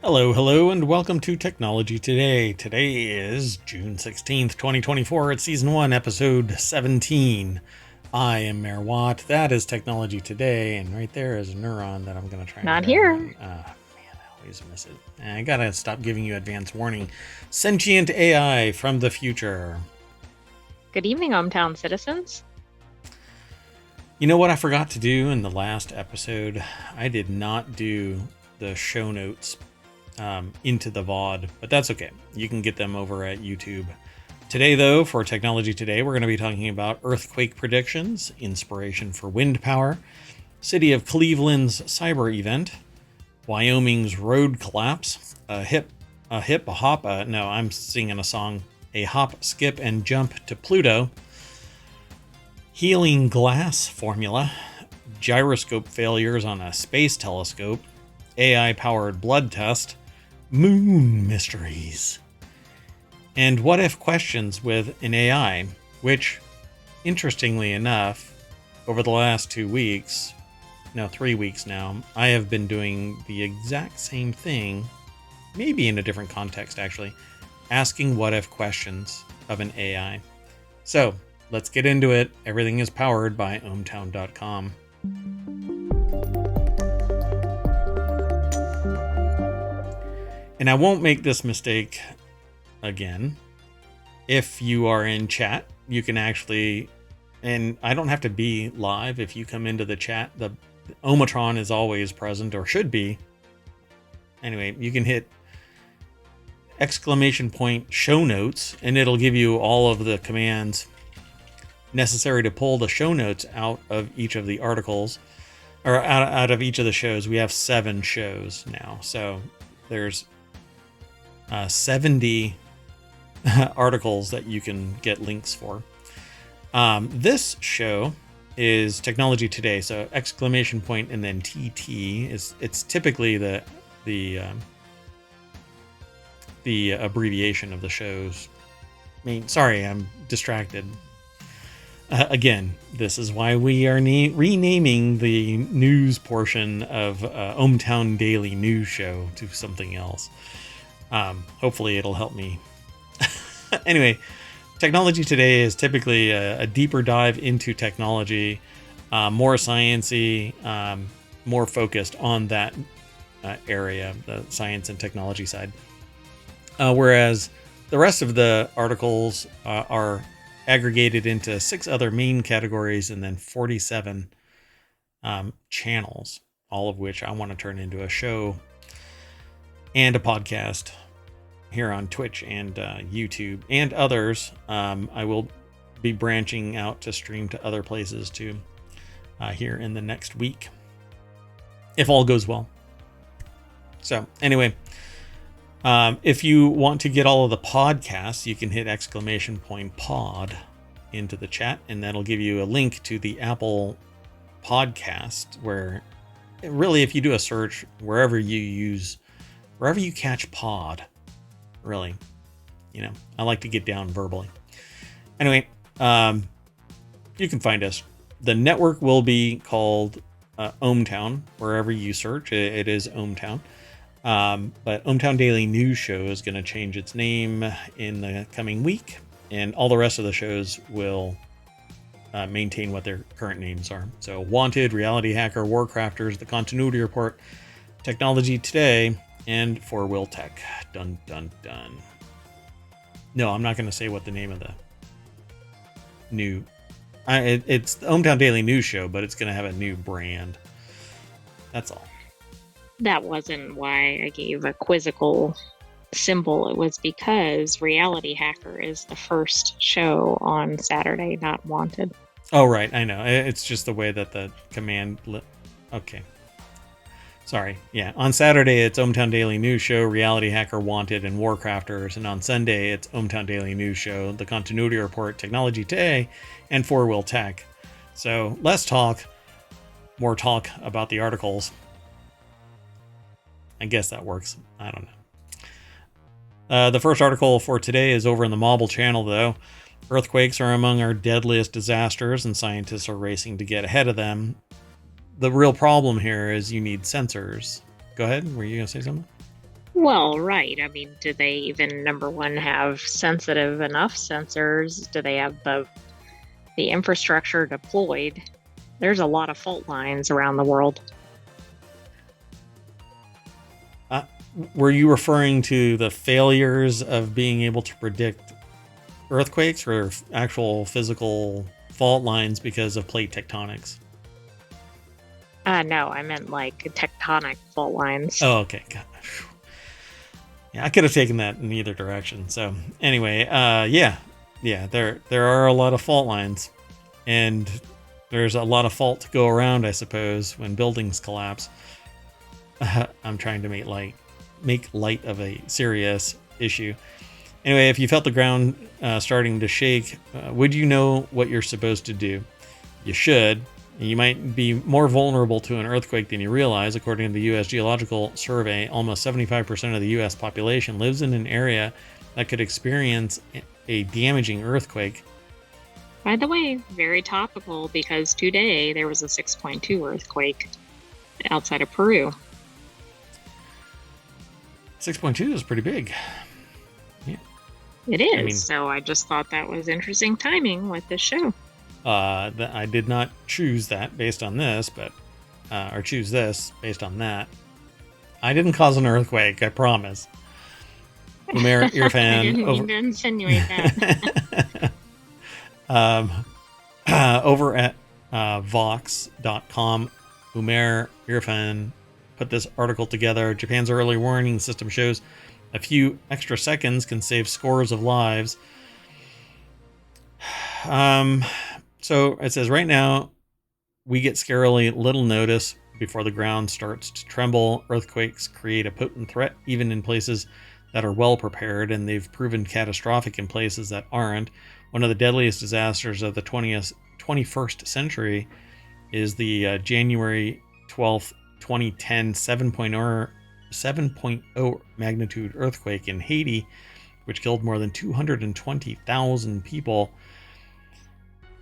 Hello, hello, and welcome to Technology Today. Today is June 16th, 2024. It's Season 1, Episode 17. I am Mayor Watt. That is Technology Today, and right there is a neuron that I'm going to try and Not grab here. on. Man, I always miss it. I got to stop giving you advance warning. Sentient AI from the future. Good evening, ohmTown citizens. You know what I forgot to do in the last episode? I did not do the show notes into the VOD, but that's okay. You can get them over at YouTube. Today, though, for Technology Today, we're going to be talking about earthquake predictions, inspiration for wind power, City of Cleveland's cyber event, Wyoming's road collapse, I'm singing a song, a hop, skip, and jump to Pluto, healing glass formula, gyroscope failures on a space telescope, AI-powered blood test, moon mysteries, and what-if questions with an AI, which, interestingly enough, over the last 3 weeks now, I have been doing the exact same thing, maybe in a different context actually, asking what-if questions of an AI. So, let's get into it. Everything is powered by ohmTown.com. And I won't make this mistake again. If you are in chat, you can actually, and I don't have to be live. If you come into the chat, the ohmTown is always present, or should be. Anyway, you can hit !show notes, and it'll give you all of the commands necessary to pull the show notes out of each of the articles, or out of each of the shows. We have 7 shows now, so there's 70 articles that you can get links for. This show is Technology Today, so ! and then TT it's typically the abbreviation of the shows. Sorry, I'm distracted. Again, this is why we are renaming the news portion of ohmTown Daily News Show to something else. Hopefully it'll help me. Anyway, Technology Today is typically a deeper dive into technology, more sciencey, more focused on that area, the science and technology side. Whereas the rest of the articles are aggregated into 6 other main categories and then 47 channels, all of which I want to turn into a show and a podcast here on Twitch and YouTube and others. I will be branching out to stream to other places too here in the next week, if all goes well. So anyway, if you want to get all of the podcasts, you can hit !pod into the chat, and that'll give you a link to the Apple podcast, where really, if you do a search wherever you catch pod, really, I like to get down verbally. Anyway, you can find us. The network will be called ohmTown, wherever you search. It is ohmTown. But ohmTown Daily News Show is going to change its name in the coming week, and all the rest of the shows will maintain what their current names are. So Wanted, Reality Hacker, Warcrafters, The Continuity Report, Technology Today, and For Will Tech. Dun, dun, dun. No, I'm not going to say what the name of the new... it's the ohmTown Daily News Show, but it's going to have a new brand. That's all. That wasn't why I gave a quizzical symbol. It was because Reality Hacker is the first show on Saturday, not Wanted. Oh, right. I know. It's just the way that the command... Okay. Sorry. Yeah. On Saturday, it's ohmTown Daily News Show, Reality Hacker, Wanted, and Warcrafters. And on Sunday, it's ohmTown Daily News Show, The Continuity Report, Technology Today, and 4-Wheel Tech. So less talk, more talk about the articles. I guess that works. I don't know. The first article for today is over in the Mobile channel, though. Earthquakes are among our deadliest disasters, and scientists are racing to get ahead of them. The real problem here is you need sensors. Go ahead. Were you going to say something? Well, right. I mean, do they even, number one, have sensitive enough sensors? Do they have the infrastructure deployed? There's a lot of fault lines around the world. Uh, were you referring to the failures of being able to predict earthquakes or actual physical fault lines because of plate tectonics? No, I meant like tectonic fault lines. Oh, okay. God. Yeah, I could have taken that in either direction. So anyway, yeah, there are a lot of fault lines, and there's a lot of fault to go around, I suppose, when buildings collapse. I'm trying to make light of a serious issue. Anyway, if you felt the ground starting to shake, would you know what you're supposed to do? You should. You might be more vulnerable to an earthquake than you realize. According to the U.S. Geological Survey, almost 75% of the U.S. population lives in an area that could experience a damaging earthquake. By the way, very topical because today there was a 6.2 earthquake outside of Peru. 6.2 is pretty big. Yeah. It is. So I just thought that was interesting timing with this show. I did not choose that based on this, but or choose this based on that. I didn't cause an earthquake, I promise. Umair Irfan. I didn't mean to insinuate that. Over at Vox.com, Umair Irfan put this article together. Japan's early warning system shows a few extra seconds can save scores of lives. So it says right now we get scarily little notice before the ground starts to tremble. Earthquakes create a potent threat even in places that are well prepared, and they've proven catastrophic in places that aren't. One of the deadliest disasters of the 21st century is the January 12th, 2010 7.0 magnitude earthquake in Haiti, which killed more than 220,000 people.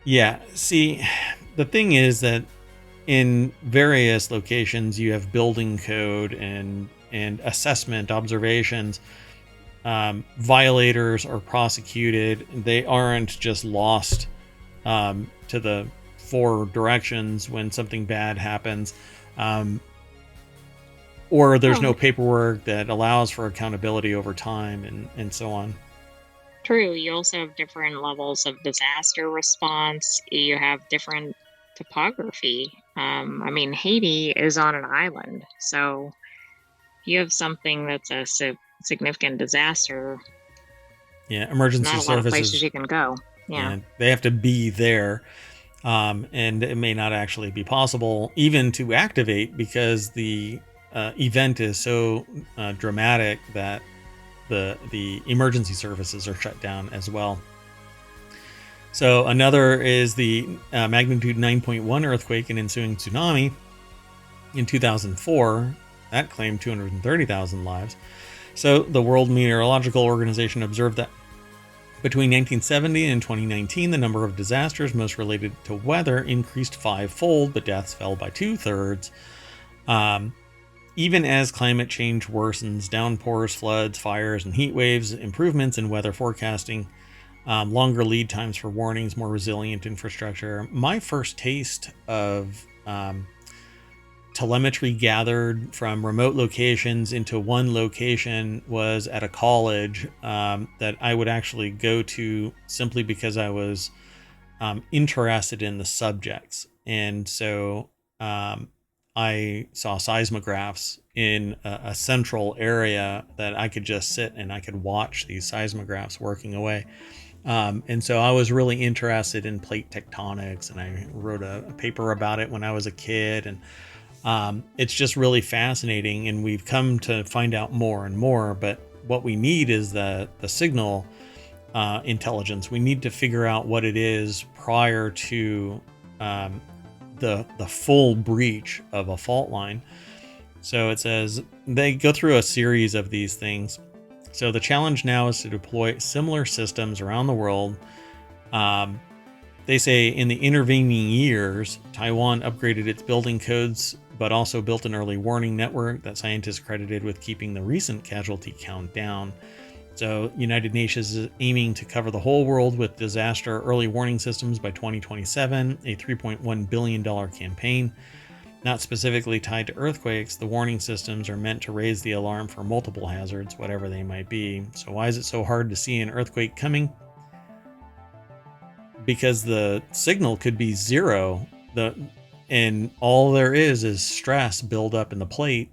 Yeah, see, the thing is that in various locations you have building code and assessment observations. Violators are prosecuted. They aren't just lost to the four directions when something bad happens. Or there's no paperwork that allows for accountability over time and so on. True. You also have different levels of disaster response. You have different topography. I mean, Haiti is on an island. So if you have something that's a significant disaster, yeah, emergency not a services, lot of places you can go. Yeah, they have to be there. And it may not actually be possible even to activate because the event is so dramatic that the emergency services are shut down as well. So another is the magnitude 9.1 earthquake and ensuing tsunami in 2004 that claimed 230,000 lives. So the World Meteorological Organization observed that between 1970 and 2019, the number of disasters most related to weather increased fivefold, but deaths fell by 2/3. Even as climate change worsens, downpours, floods, fires, and heat waves, improvements in weather forecasting, longer lead times for warnings, more resilient infrastructure. My first taste of telemetry gathered from remote locations into one location was at a college that I would actually go to simply because I was interested in the subjects. And so I saw seismographs in a central area that I could just sit and I could watch these seismographs working away. And so I was really interested in plate tectonics, and I wrote a paper about it when I was a kid. And it's just really fascinating, and we've come to find out more and more. But what we need is the signal intelligence. We need to figure out what it is prior to the full breach of a fault line. So it says they go through a series of these things. So the challenge now is to deploy similar systems around the world They say in the intervening years, Taiwan upgraded its building codes, but also built an early warning network that scientists credited with keeping the recent casualty count down. So, United Nations is aiming to cover the whole world with disaster early warning systems by 2027, a $3.1 billion campaign. Not specifically tied to earthquakes, the warning systems are meant to raise the alarm for multiple hazards, whatever they might be. So why is it so hard to see an earthquake coming? Because the signal could be zero, and all there is stress build up in the plate.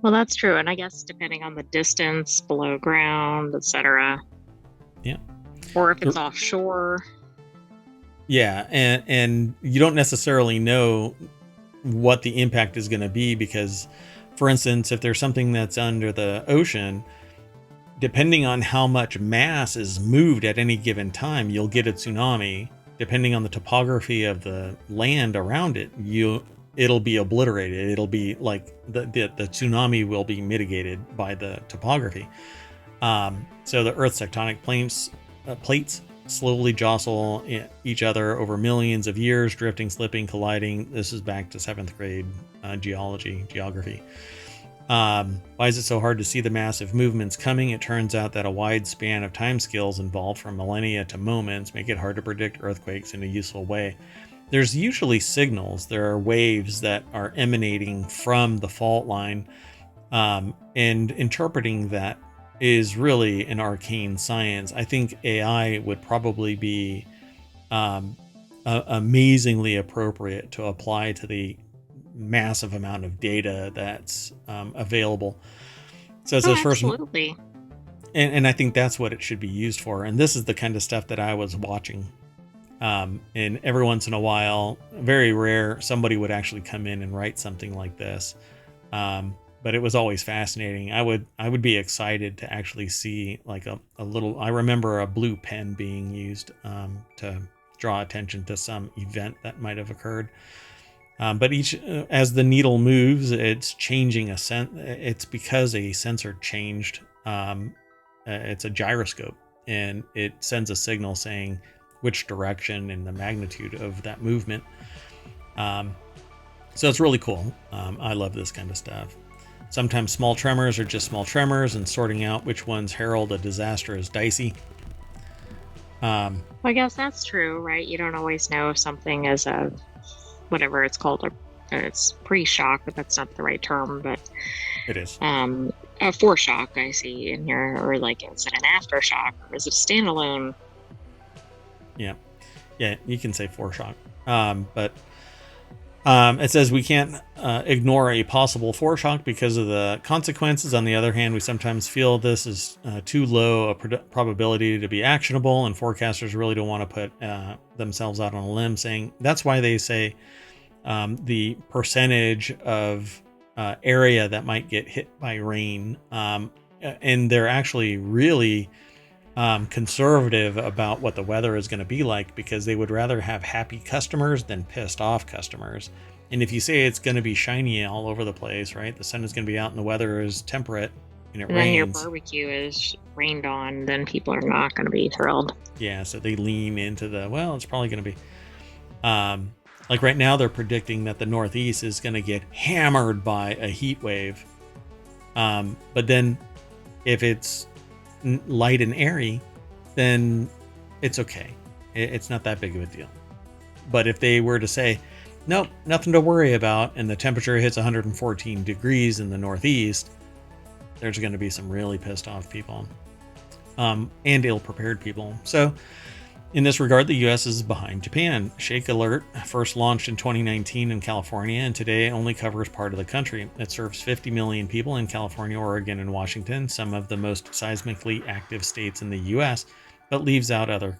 Well, that's true. And I guess depending on the distance below ground, etc. Yeah. Or if it's offshore. Yeah, and you don't necessarily know what the impact is going to be because, for instance, if there's something that's under the ocean, depending on how much mass is moved at any given time, you'll get a tsunami. Depending on the topography of the land around it, it'll be obliterated. It'll be like the tsunami will be mitigated by the topography. So the Earth's tectonic plates slowly jostle each other over millions of years, drifting, slipping, colliding. This is back to 7th grade geography. Why is it so hard to see the massive movements coming? It turns out that a wide span of timescales involved from millennia to moments make it hard to predict earthquakes in a useful way. There's usually signals. There are waves that are emanating from the fault line, and interpreting that is really an arcane science. I think AI would probably be amazingly appropriate to apply to the massive amount of data that's available. So it says first, absolutely. And I think that's what it should be used for. And this is the kind of stuff that I was watching. And every once in a while, very rare, somebody would actually come in and write something like this. But it was always fascinating. I would be excited to actually see like a little. I remember a blue pen being used to draw attention to some event that might have occurred. But as the needle moves, it's changing it's because a sensor changed. It's a gyroscope, and it sends a signal saying which direction and the magnitude of that movement. So it's really cool. I love this kind of stuff. Sometimes small tremors are just small tremors, and sorting out which ones herald a disaster is dicey. I guess that's true, right? You don't always know if something is a, whatever it's called, it's pre-shock, but that's not the right term, but it is. A foreshock, I see in here, or like, is it an aftershock, or is it a standalone? Yeah, you can say foreshock. But it says we can't ignore a possible foreshock because of the consequences. On the other hand, we sometimes feel this is too low a probability to be actionable, and forecasters really don't want to put themselves out on a limb saying that's why they say the percentage of area that might get hit by rain. And they're actually really conservative about what the weather is going to be like, because they would rather have happy customers than pissed off customers. And if you say it's going to be shiny all over the place, right? The sun is going to be out and the weather is temperate and it rains. Then your barbecue is rained on, then people are not going to be thrilled. Yeah, so they lean into it's probably going to be. Like right now, they're predicting that the Northeast is going to get hammered by a heat wave. But then if it's light and airy, then it's okay. It's not that big of a deal. But if they were to say, nope, nothing to worry about, and the temperature hits 114 degrees in the Northeast, there's going to be some really pissed off people, and ill-prepared people. So in this regard, the U.S. is behind Japan. Shake Alert first launched in 2019 in California, and today only covers part of the country. It serves 50 million people in California, Oregon, and Washington, some of the most seismically active states in the U.S., but leaves out other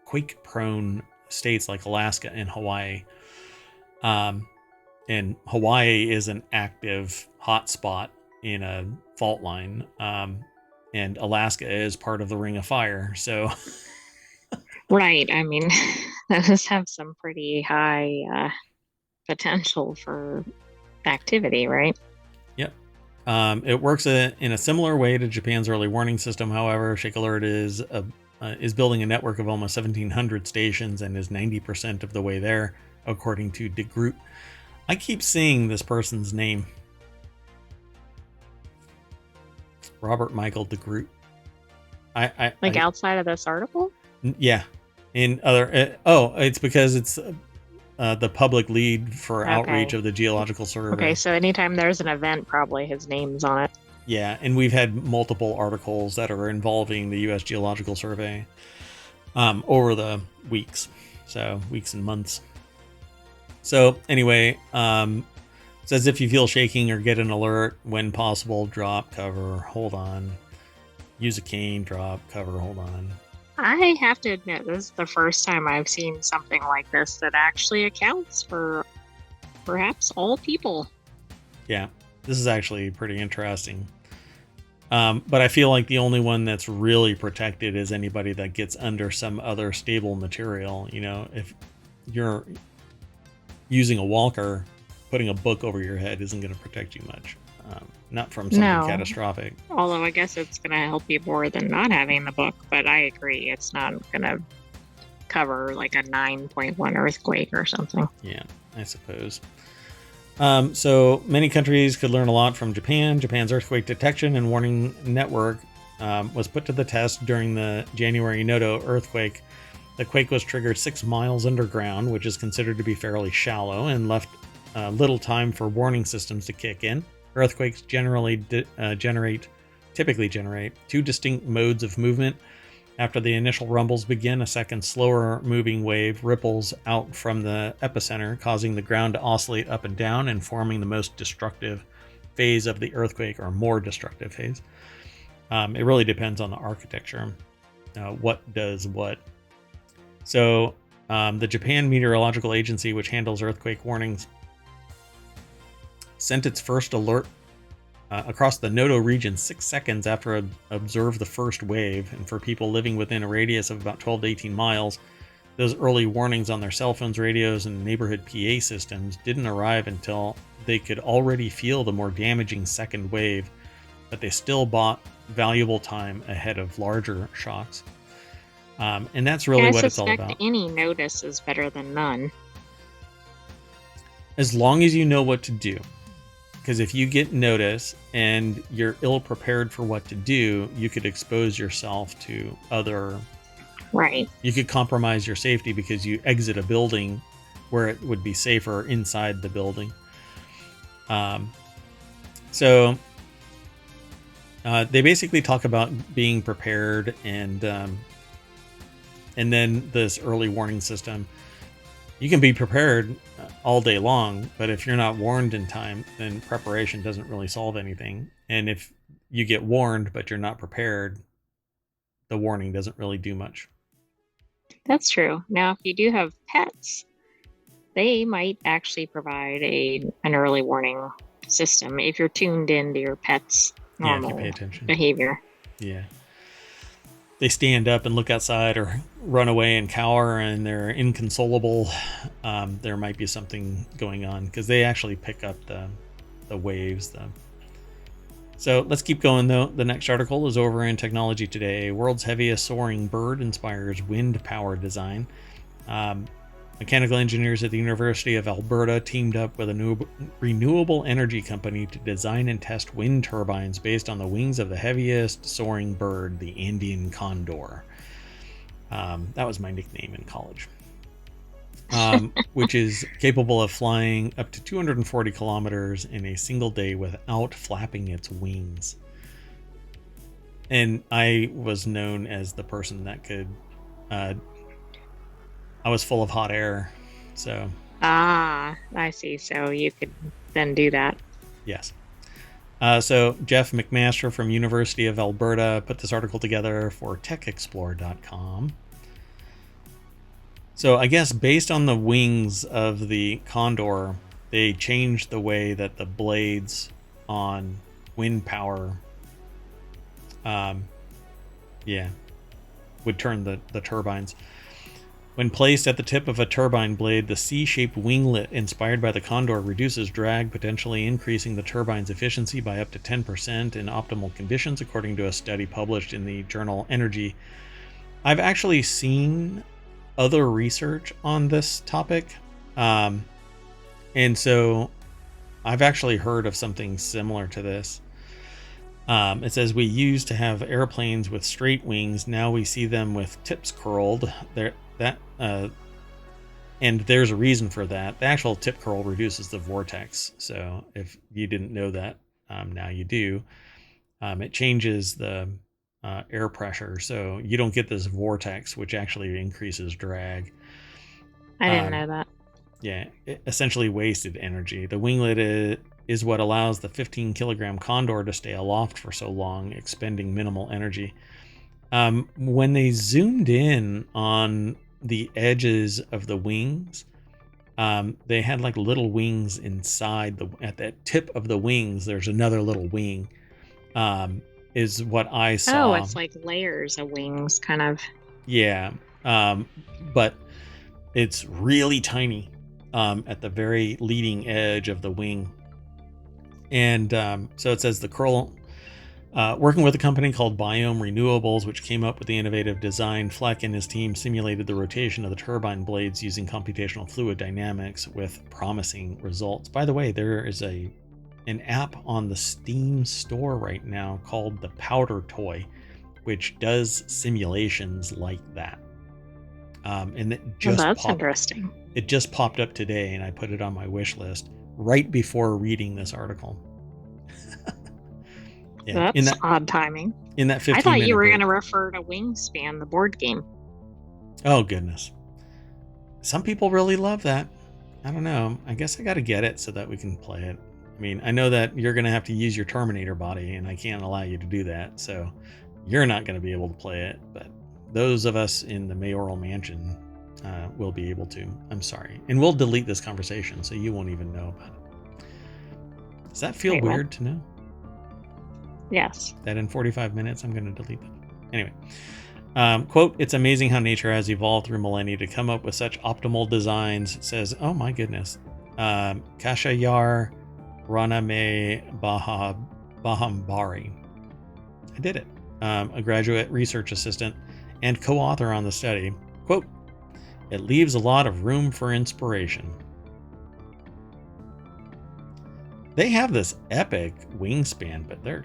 quake-prone states like Alaska and Hawaii. And Hawaii is an active hotspot in a fault line. And Alaska is part of the Ring of Fire, so. Right. I mean, that does have some pretty high potential for activity, right? Yep. It works in a similar way to Japan's early warning system. However, Shake Alert is is building a network of almost 1,700 stations and is 90% of the way there, according to De Groot. I keep seeing this person's name. Robert Michael De Groot. Outside of this article? Yeah. In other... it's because it's the public lead for outreach of the Geological Survey. Okay, so anytime there's an event, probably his name's on it. Yeah, and we've had multiple articles that are involving the U.S. Geological Survey over the weeks and months. So anyway, says if you feel shaking or get an alert, when possible, drop, cover, hold on. Use a cane, drop, cover, hold on. I have to admit, this is the first time I've seen something like this that actually accounts for perhaps all people. Yeah, this is actually pretty interesting. But I feel like the only one that's really protected is anybody that gets under some other stable material. You know, if you're using a walker, putting a book over your head isn't going to protect you much. Not from something catastrophic. Although I guess it's going to help you more than not having the book. But I agree, it's not going to cover like a 9.1 earthquake or something. Yeah, I suppose. So many countries could learn a lot from Japan. Japan's earthquake detection and warning network was put to the test during the January Noto earthquake. The quake was triggered 6 miles underground, which is considered to be fairly shallow, and left little time for warning systems to kick in. Earthquakes typically generate 2 distinct modes of movement. After the initial rumbles begin, a second slower moving wave ripples out from the epicenter, causing the ground to oscillate up and down and forming the most destructive phase of the earthquake, or more destructive phase. It really depends on the architecture, what does what. So the Japan Meteorological Agency, which handles earthquake warnings, sent its first alert across the Noto region 6 seconds after it observed the first wave. And for people living within a radius of about 12 to 18 miles, those early warnings on their cell phones, radios, and neighborhood PA systems didn't arrive until they could already feel the more damaging second wave, but they still bought valuable time ahead of larger shocks. And that's really what it's all about. Any notice is better than none. As long as you know what to do. Because if you get notice and you're ill-prepared for what to do, you could expose yourself to other... Right. You could compromise your safety because you exit a building where it would be safer inside the building. So they basically talk about being prepared and then this early warning system. You can be prepared all day long, but if you're not warned in time, then preparation doesn't really solve anything. And if you get warned, but you're not prepared, the warning doesn't really do much. That's true. Now, if you do have pets, they might actually provide an early warning system if you're tuned into your pet's normal pay attention. Behavior. Yeah. They stand up and look outside or run away and cower and they're inconsolable, there might be something going on because they actually pick up the waves. So let's keep going, though. The next article is over in Technology Today. World's heaviest soaring bird inspires wind power design. Mechanical engineers at the University of Alberta teamed up with a renewable energy company to design and test wind turbines based on the wings of the heaviest soaring bird, the Andean condor. That was my nickname in college. Which is capable of flying up to 240 kilometers in a single day without flapping its wings. And I was known as the person that could... I was full of hot air, so... Ah, I see. So you could then do that. Yes. So Jeff McMaster from University of Alberta put this article together for techexplore.com. So I guess based on the wings of the condor, they changed the way that the blades on wind power would turn the turbines. When placed at the tip of a turbine blade, the C-shaped winglet inspired by the condor reduces drag, potentially increasing the turbine's efficiency by up to 10% in optimal conditions, according to a study published in the journal Energy. I've actually seen other research on this topic. And so I've actually heard of something similar to this. It says we used to have airplanes with straight wings. Now we see them with tips curled. And there's a reason for that. The actual tip curl reduces the vortex. So if you didn't know that, now you do. It changes the air pressure, so you don't get this vortex, which actually increases drag. I didn't know that. Yeah, it essentially wasted energy. The winglet is what allows the 15-kilogram condor to stay aloft for so long, expending minimal energy. When they zoomed in on the edges of the wings, they had like little wings inside at the tip of the wings. There's another little wing. Is what I saw. Oh, it's like layers of wings, kind of. Yeah, but it's really tiny at the very leading edge of the wing. And so it says the curl, working with a company called Biome Renewables, which came up with the innovative design, Fleck and his team simulated the rotation of the turbine blades using computational fluid dynamics with promising results. By the way, there is an app on the Steam store right now called the Powder Toy, which does simulations like that. And it just interesting. It just popped up today, and I put it on my wish list right before reading this article. Yeah, that's odd timing. In that 15 I thought you were break. going to refer to Wingspan, the board game. Oh, goodness. Some people really love that. I don't know. I guess I got to get it so that we can play it. I mean, I know that you're going to have to use your Terminator body, and I can't allow you to do that, so you're not going to be able to play it, but those of us in the mayoral mansion will be able to. I'm sorry. And we'll delete this conversation, so you won't even know about it. Does that feel weird to know? Yes. That in 45 minutes, I'm going to delete it. Anyway. Quote, it's amazing how nature has evolved through millennia to come up with such optimal designs. It says, oh my goodness. Kashayar Raname Bahambari. I did it. A graduate research assistant and co-author on the study. Quote, it leaves a lot of room for inspiration. They have this epic wingspan, but they're...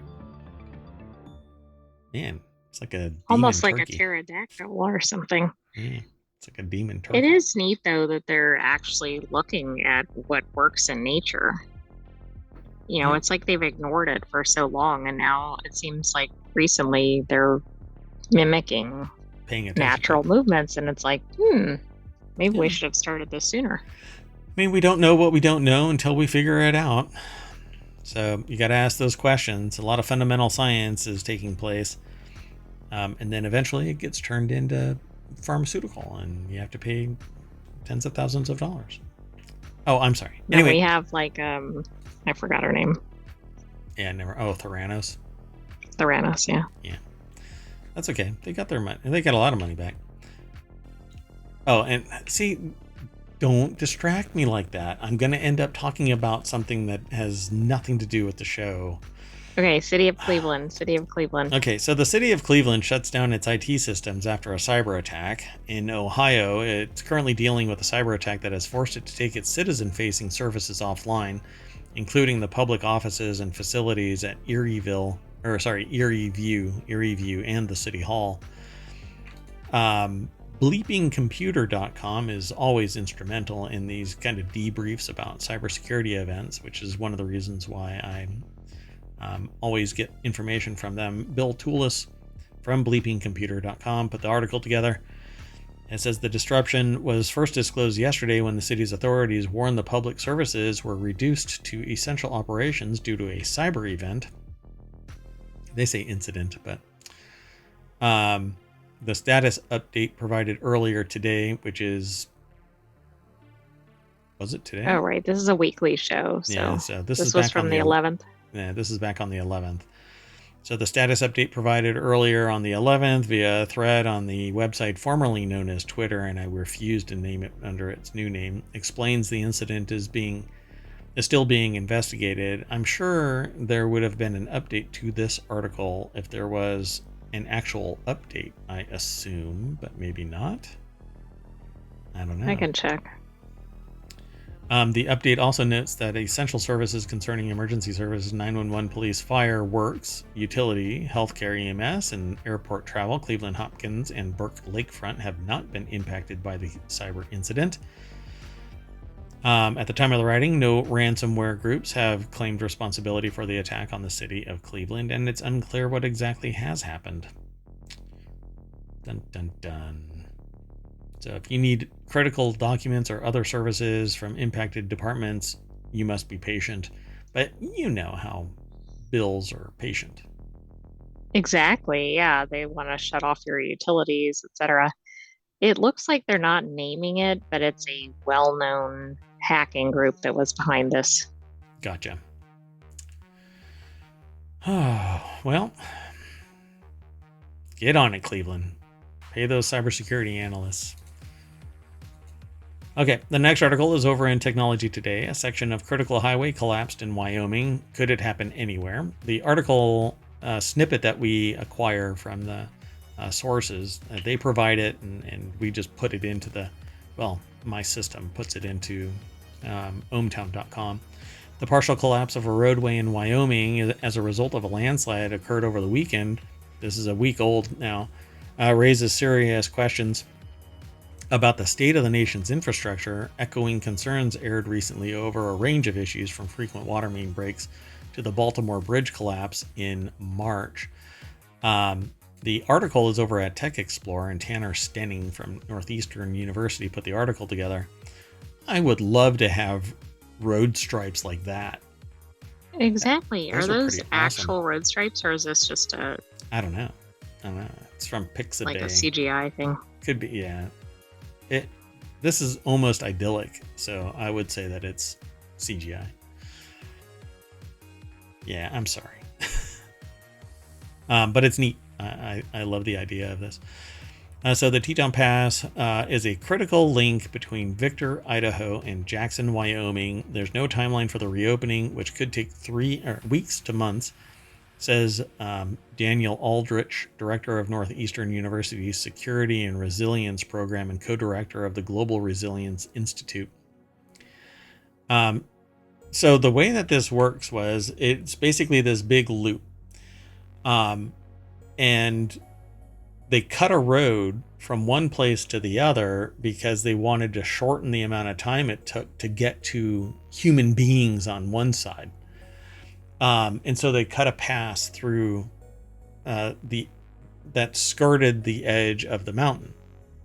Man, it's like a demon almost like turkey. A pterodactyl or something. Yeah, it's like a demon turkey. It is neat, though, that they're actually looking at what works in nature. You know, It's like they've ignored it for so long, and now it seems like recently they're mimicking natural movements, and it's like, maybe we should have started this sooner. I mean, we don't know what we don't know until we figure it out. So you got to ask those questions. A lot of fundamental science is taking place. And then eventually it gets turned into pharmaceutical, and you have to pay tens of thousands of dollars. Oh, I'm sorry. Anyway, we have like I forgot her name. Yeah, never. Oh, Theranos. Theranos, yeah. Yeah, that's okay. They got their money. They got a lot of money back. Oh, and see, don't distract me like that. I'm going to end up talking about something that has nothing to do with the show. Okay, City of Cleveland. Okay, so the City of Cleveland shuts down its IT systems after a cyber attack. In Ohio, it's currently dealing with a cyber attack that has forced it to take its citizen-facing services offline, including the public offices and facilities at Erie View, and the City Hall. Bleepingcomputer.com is always instrumental in these kind of debriefs about cybersecurity events, which is one of the reasons why I always get information from them. Bill Toulis from bleepingcomputer.com put the article together. It says the disruption was first disclosed yesterday when the city's authorities warned the public services were reduced to essential operations due to a cyber event. They say incident, but the status update provided earlier today, which is... Was it today? Oh, right. This is a weekly show. So, yeah, so this was from the 11th. Yeah, this is back on the 11th. So the status update provided earlier on the 11th via a thread on the website formerly known as Twitter, and I refuse to name it under its new name, explains the incident is still being investigated. I'm sure there would have been an update to this article if there was an actual update, I assume, but maybe not. I don't know. I can check. The update also notes that essential services concerning emergency services, 911, police, fire, works, utility, healthcare, EMS, and airport travel, Cleveland Hopkins and Burke Lakefront have not been impacted by the cyber incident. At the time of the writing, no ransomware groups have claimed responsibility for the attack on the city of Cleveland, and it's unclear what exactly has happened. Dun dun dun. So if you need critical documents or other services from impacted departments, you must be patient. But you know how bills are patient. Exactly. Yeah, they want to shut off your utilities, etc. It looks like they're not naming it, but it's a well-known hacking group that was behind this. Gotcha. Oh, well, get on it, Cleveland. Pay those cybersecurity analysts. Okay, the next article is over in Technology Today. A section of critical highway collapsed in Wyoming. Could it happen anywhere? The article snippet that we acquire from the sources, they provide it, and we just put it into the, well, my system puts it into ohmTown.com. The partial collapse of a roadway in Wyoming as a result of a landslide occurred over the weekend. This is a week old now. Raises serious questions about the state of the nation's infrastructure. Echoing concerns aired recently over a range of issues from frequent water main breaks to the Baltimore Bridge collapse in March. The article is over at Tech Explorer, and Tanner Stenning from Northeastern University put the article together. I would love to have road stripes like that. Exactly. Are those actual awesome road stripes, or is this just a... I don't know. It's from Pixabay. Like a CGI thing? Could be, yeah. This is almost idyllic, so I would say that it's CGI. Yeah, I'm sorry. But it's neat. I love the idea of this. So the Teton Pass is a critical link between Victor, Idaho, and Jackson, Wyoming. There's no timeline for the reopening, which could take weeks to months, says Daniel Aldrich, director of Northeastern University's Security and Resilience Program and co-director of the Global Resilience Institute. So the way that this works was, it's basically this big loop. And they cut a road from one place to the other because they wanted to shorten the amount of time it took to get to human beings on one side. And so they cut a pass through that skirted the edge of the mountain,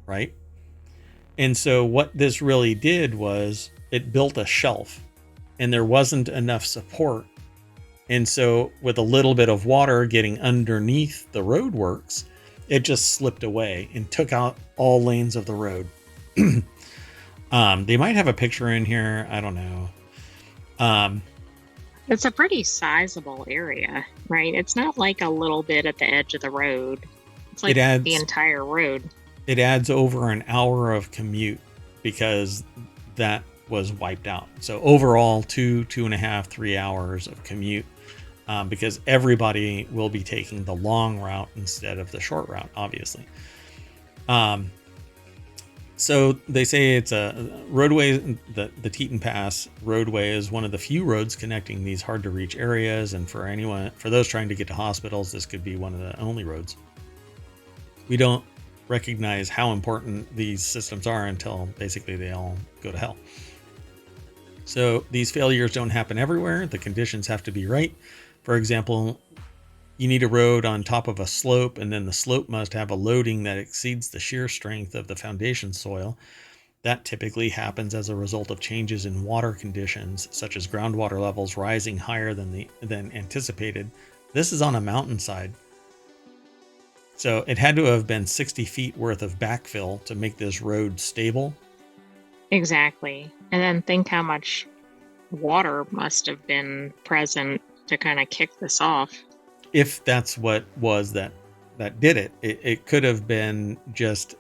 right? And so what this really did was it built a shelf, and there wasn't enough support. And so with a little bit of water getting underneath the roadworks, it just slipped away and took out all lanes of the road. They might have a picture in here. I don't know. It's a pretty sizable area, right? It's not like a little bit at the edge of the road. It's like the entire road. It adds over an hour of commute because that was wiped out. So overall, 2.5, 3 hours of commute, because everybody will be taking the long route instead of the short route, obviously. So they say it's a roadway. The Teton Pass roadway is one of the few roads connecting these hard to reach areas. And for those trying to get to hospitals, this could be one of the only roads. We don't recognize how important these systems are until basically they all go to hell. So these failures don't happen everywhere. The conditions have to be right. For example, you need a road on top of a slope, and then the slope must have a loading that exceeds the shear strength of the foundation soil. That typically happens as a result of changes in water conditions, such as groundwater levels rising higher than anticipated. This is on a mountainside. So it had to have been 60 feet worth of backfill to make this road stable. Exactly. And then think how much water must have been present to kind of kick this off. If that's what was that did it. It could have been just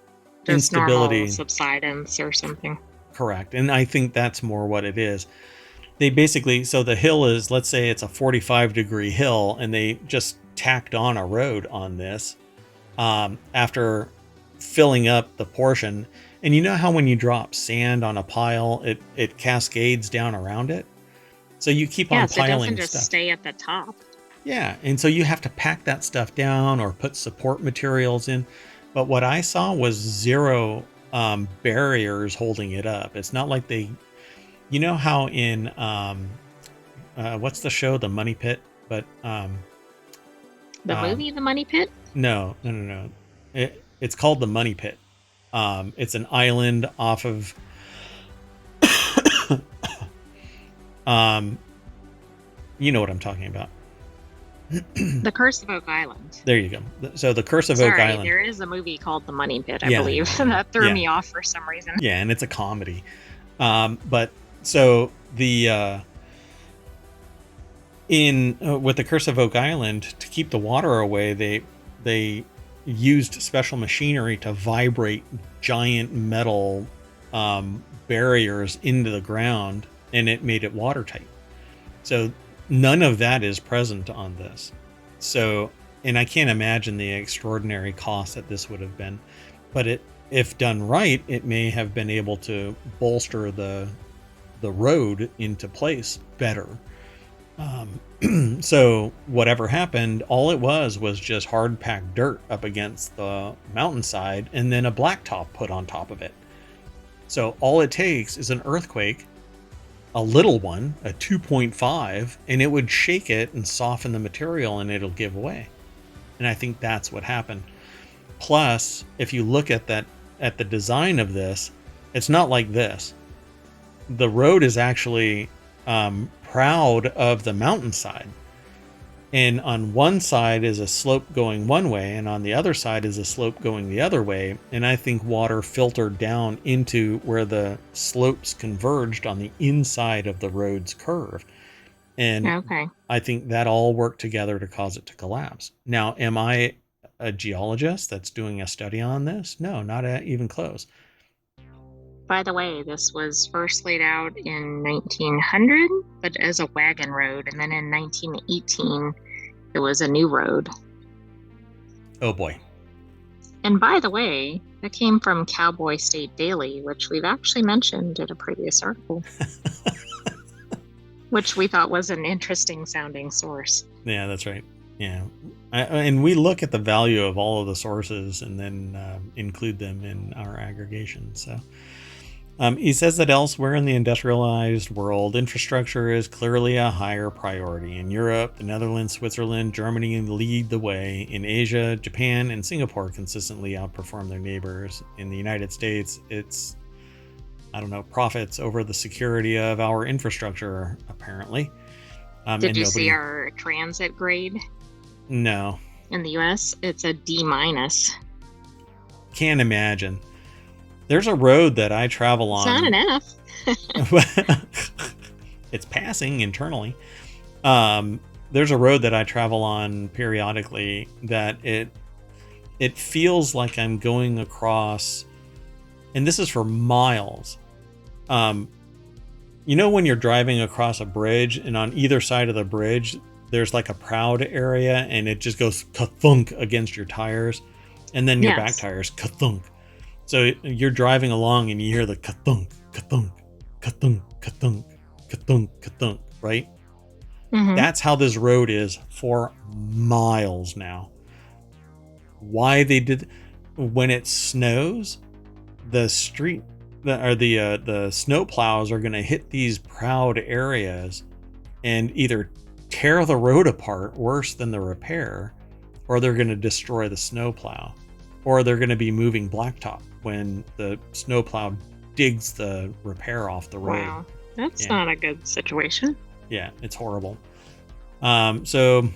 instability, normal subsidence or something. Correct. And I think that's more what it is. They basically, so the hill is, let's say it's a 45-degree hill, and they just tacked on a road on this. after filling up the portion. And you know how when you drop sand on a pile, it cascades down around it? So you keep on Yes, it doesn't piling just stuff. stay at the top. Yeah, and so you have to pack that stuff down or put support materials in. But what I saw was zero barriers holding it up. It's not like they, you know how in what's the show, The Money Pit? But The movie, The Money Pit? no. It's called The Money Pit. It's an island off of you know what I'm talking about. The Curse of Oak Island. There you go. So the Curse of Oak Sorry, Island. there is a movie called The Money Pit, I Yeah, believe. yeah, yeah. That threw Yeah. me off for some reason. Yeah, and it's a comedy. But so the in with the Curse of Oak Island, to keep the water away, they used special machinery to vibrate giant metal barriers into the ground, and it made it watertight. So none of that is present on this. So, and I can't imagine the extraordinary cost that this would have been, but if done right, it may have been able to bolster the road into place better. So whatever happened, all it was just hard packed dirt up against the mountainside and then a blacktop put on top of it. So all it takes is an earthquake, a little one, a 2.5, and it would shake it and soften the material and it'll give way. And I think that's what happened. Plus, if you look at the design of this, it's not like this. The road is actually proud of the mountainside. And on one side is a slope going one way, and on the other side is a slope going the other way. And I think water filtered down into where the slopes converged on the inside of the road's curve. And Okay. I think that all worked together to cause it to collapse. Now, am I a geologist that's doing a study on this? No, not even close. By the way, this was first laid out in 1900, but as a wagon road, and then in 1918, it was a new road. Oh boy. And by the way, that came from Cowboy State Daily, which we've actually mentioned in a previous article, which we thought was an interesting sounding source. Yeah, that's right. Yeah. And we look at the value of all of the sources and then include them in our aggregation. So he says that elsewhere in the industrialized world, infrastructure is clearly a higher priority. In Europe, the Netherlands, Switzerland, Germany lead the way. In Asia, Japan and Singapore consistently outperform their neighbors. In the United States, it's, profits over the security of our infrastructure, apparently. Did you see our transit grade? No. In the US, it's a D-. Can't imagine. There's a road that I travel on. It's not an F. It's passing internally. There's a road that I travel on periodically that it feels like I'm going across, and this is for miles. You know when you're driving across a bridge and on either side of the bridge there's like a proud area and it just goes ka-thunk against your tires, and then your back tires ka-thunk. So you're driving along and you hear the ka-thunk, ka-thunk, ka-thunk, ka-thunk, ka-thunk, ka-thunk, right? Mm-hmm. That's how this road is for miles now. Why they did, when it snows, the snow plows are going to hit these proud areas and either tear the road apart worse than the repair, or they're going to destroy the snow plow, or they're going to be moving blacktop when the snow plow digs the repair off the road. Wow, that's not a good situation. Yeah, it's horrible. So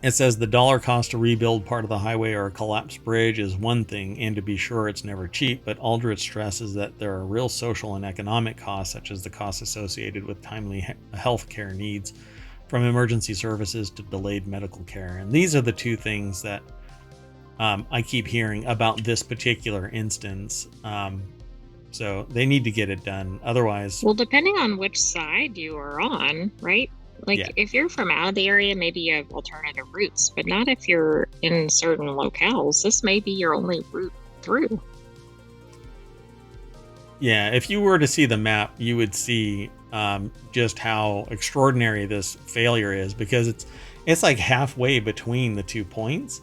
it says the dollar cost to rebuild part of the highway or a collapsed bridge is one thing, and to be sure, it's never cheap, but Aldrich stresses that there are real social and economic costs, such as the costs associated with timely health care needs, from emergency services to delayed medical care. And these are the two things that I keep hearing about this particular instance. So they need to get it done. Otherwise... Well, depending on which side you are on, right? Yeah. Like, if you're from out of the area, maybe you have alternative routes, but not if you're in certain locales. This may be your only route through. Yeah, if you were to see the map, you would see just how extraordinary this failure is, because it's like halfway between the 2 points,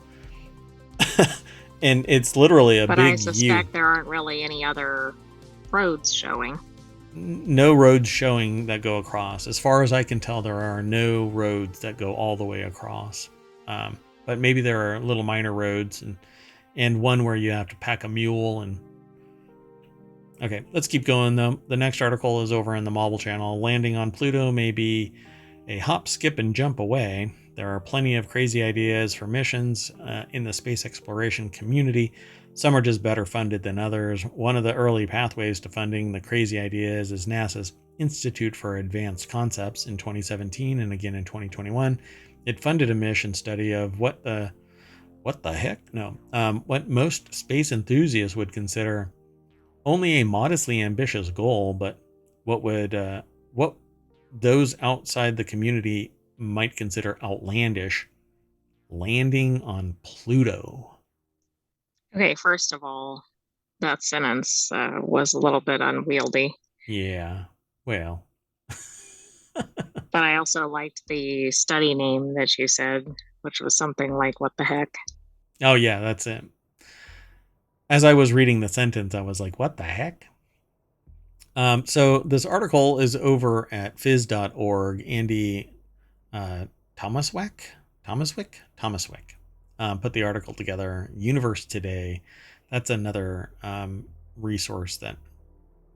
and it's literally a But I big U. suspect there aren't really any other roads showing. No roads showing that go across. As far as I can tell, there are no roads that go all the way across. But maybe there are little minor roads, and one where you have to pack a mule. And okay, let's keep going though. The next article is over in the Marble Channel. Landing on Pluto may be a hop, skip, and jump away. There are plenty of crazy ideas for missions in the space exploration community. Some are just better funded than others. One of the early pathways to funding the crazy ideas is NASA's Institute for Advanced Concepts in 2017 and again in 2021. It funded a mission study of what the heck? No, what most space enthusiasts would consider only a modestly ambitious goal, but what those outside the community might consider outlandish: landing on Pluto. Okay, first of all, that sentence was a little bit unwieldy, Yeah, well, but I also liked the study name that you said, which was something like, what the heck? oh yeah, that's it. As I was reading the sentence, I was like, what the heck? So this article is over at phys.org. Andy Thomaswick put the article together. Universe Today. That's another resource that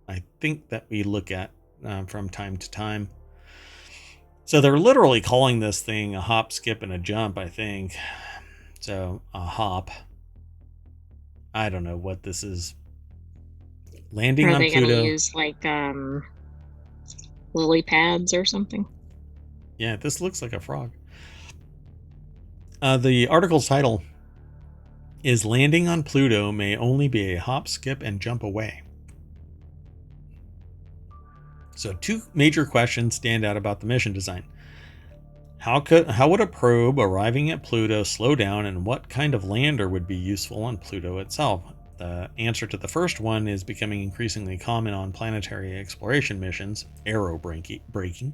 I think that we look at from time to time. So they're literally calling this thing a hop, skip, and a jump, I think. So a hop. I don't know what this is. Landing Are on they going to Pluto. use like lily pads or something? Yeah, this looks like a frog. The article's title is Landing on Pluto May Only Be a Hop, Skip, and Jump Away. So two major questions stand out about the mission design. How would a probe arriving at Pluto slow down, and what kind of lander would be useful on Pluto itself? The answer to the first one is becoming increasingly common on planetary exploration missions, aerobraking.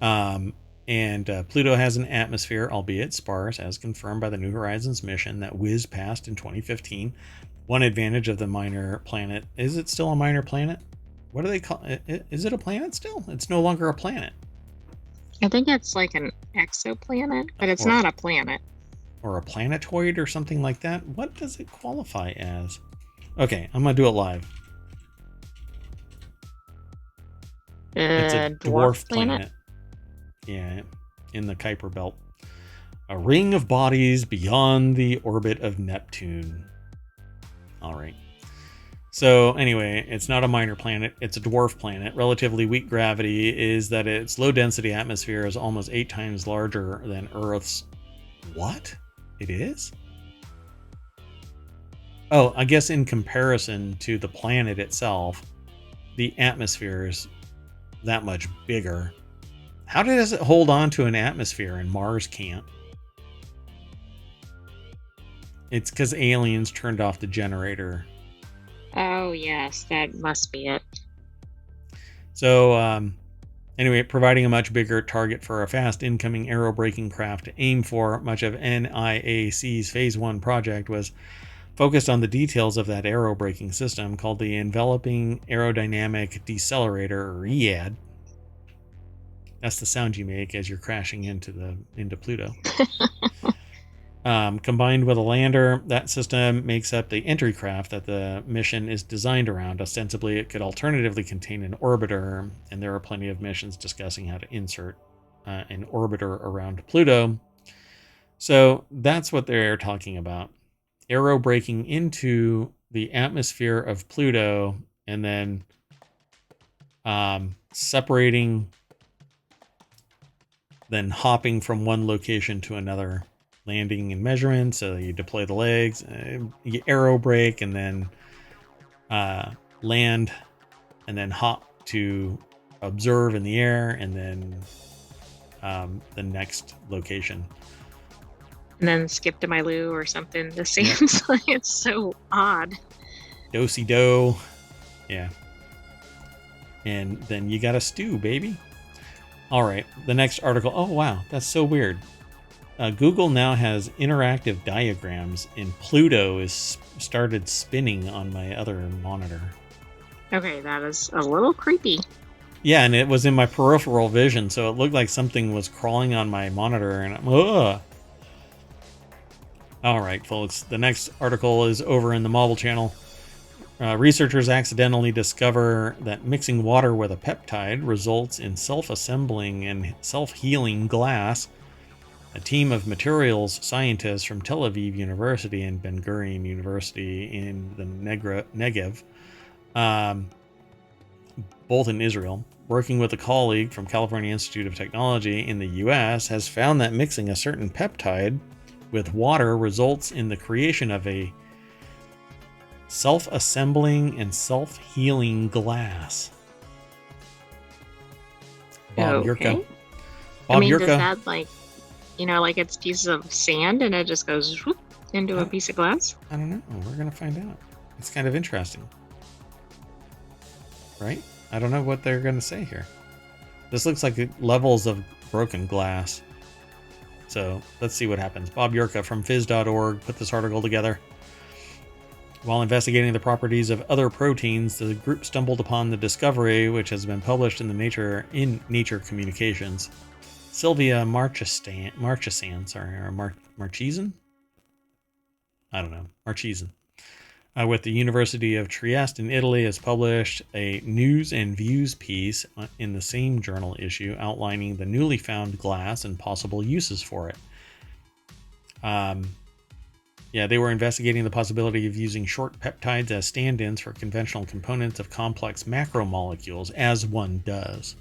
And Pluto has an atmosphere, albeit sparse, as confirmed by the New Horizons mission that whizzed past in 2015. One advantage of the minor planet, is it still a minor planet? What do they call it? Is it a planet still? It's no longer a planet. I think it's like an exoplanet, but it's Or not a planet. or a planetoid or something like that. What does it qualify as? Okay, I'm gonna do it live. It's a dwarf planet. Yeah, in the Kuiper Belt. A ring of bodies beyond the orbit of Neptune. All right. So anyway, it's not a minor planet, it's a dwarf planet. Relatively weak gravity is that its low density atmosphere is almost 8 times larger than Earth's. What? It is? Oh, I guess in comparison to the planet itself, the atmosphere is that much bigger. How does it hold on to an atmosphere and Mars can't? It's because aliens turned off the generator. Oh, yes, that must be it. So, anyway, providing a much bigger target for a fast incoming aerobraking craft to aim for. Much of NIAC's Phase 1 project was focused on the details of that aerobraking system called the Enveloping Aerodynamic Decelerator, or EAD. That's the sound you make as you're crashing into Pluto. Combined with a lander, that system makes up the entry craft that the mission is designed around. Ostensibly, it could alternatively contain an orbiter, and there are plenty of missions discussing how to insert an orbiter around Pluto. So that's what they're talking about. Aerobraking into the atmosphere of Pluto, and then separating, then hopping from one location to another. Landing and measurement, so you deploy the legs, you aerobrake, and then land, and then hop to observe in the air, and then the next location. And then skip to my loo or something. This seems like it's so odd. Do-si-do. Yeah. And then you got a stew, baby. All right, the next article. Oh, wow, that's so weird. Google now has interactive diagrams, and Pluto is started spinning on my other monitor. Okay, that is a little creepy. Yeah, and it was in my peripheral vision, so it looked like something was crawling on my monitor, and ugh. All right, folks, the next article is over in the Marvel channel. Researchers accidentally discover that mixing water with a peptide results in self-assembling and self-healing glass. A team of materials scientists from Tel Aviv University and Ben Gurion University in the Negev, both in Israel, working with a colleague from California Institute of Technology in the US, has found that mixing a certain peptide with water results in the creation of a self-assembling and self-healing glass. Bob Yurka. Does that like it's pieces of sand and it just goes whoop into a piece of glass? I don't know. We're gonna find out. It's kind of interesting, right? I don't know what they're gonna say here. This looks like levels of broken glass. So let's see what happens. Bob Yurka from phys.org put this article together. While investigating the properties of other proteins, the group stumbled upon the discovery, which has been published in Nature Communications. Sylvia Marchesan, with the University of Trieste in Italy, has published a news and views piece in the same journal issue outlining the newly found glass and possible uses for it. They were investigating the possibility of using short peptides as stand-ins for conventional components of complex macromolecules, as one does.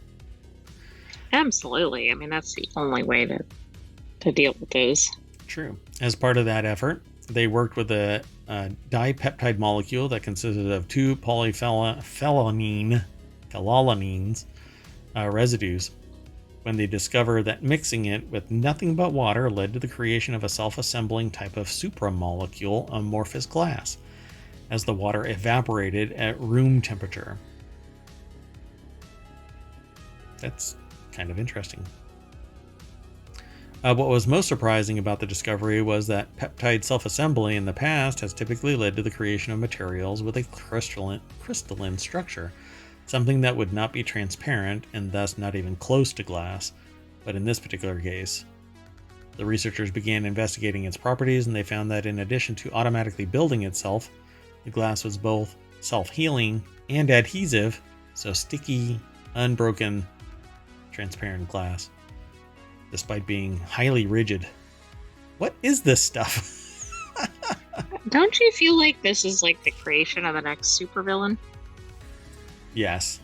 Absolutely. I mean, that's the only way to deal with those. True. As part of that effort, they worked with a dipeptide molecule that consisted of two polyphenylene residues, when they discovered that mixing it with nothing but water led to the creation of a self-assembling type of supramolecule amorphous glass, as the water evaporated at room temperature. That's kind of interesting. What was most surprising about the discovery was that peptide self-assembly in the past has typically led to the creation of materials with a crystalline structure, something that would not be transparent and thus not even close to glass, but in this particular case. The researchers began investigating its properties, and they found that in addition to automatically building itself, the glass was both self-healing and adhesive, so sticky, unbroken, transparent glass, despite being highly rigid. What is this stuff? Don't you feel like this is like the creation of the next supervillain? Yes.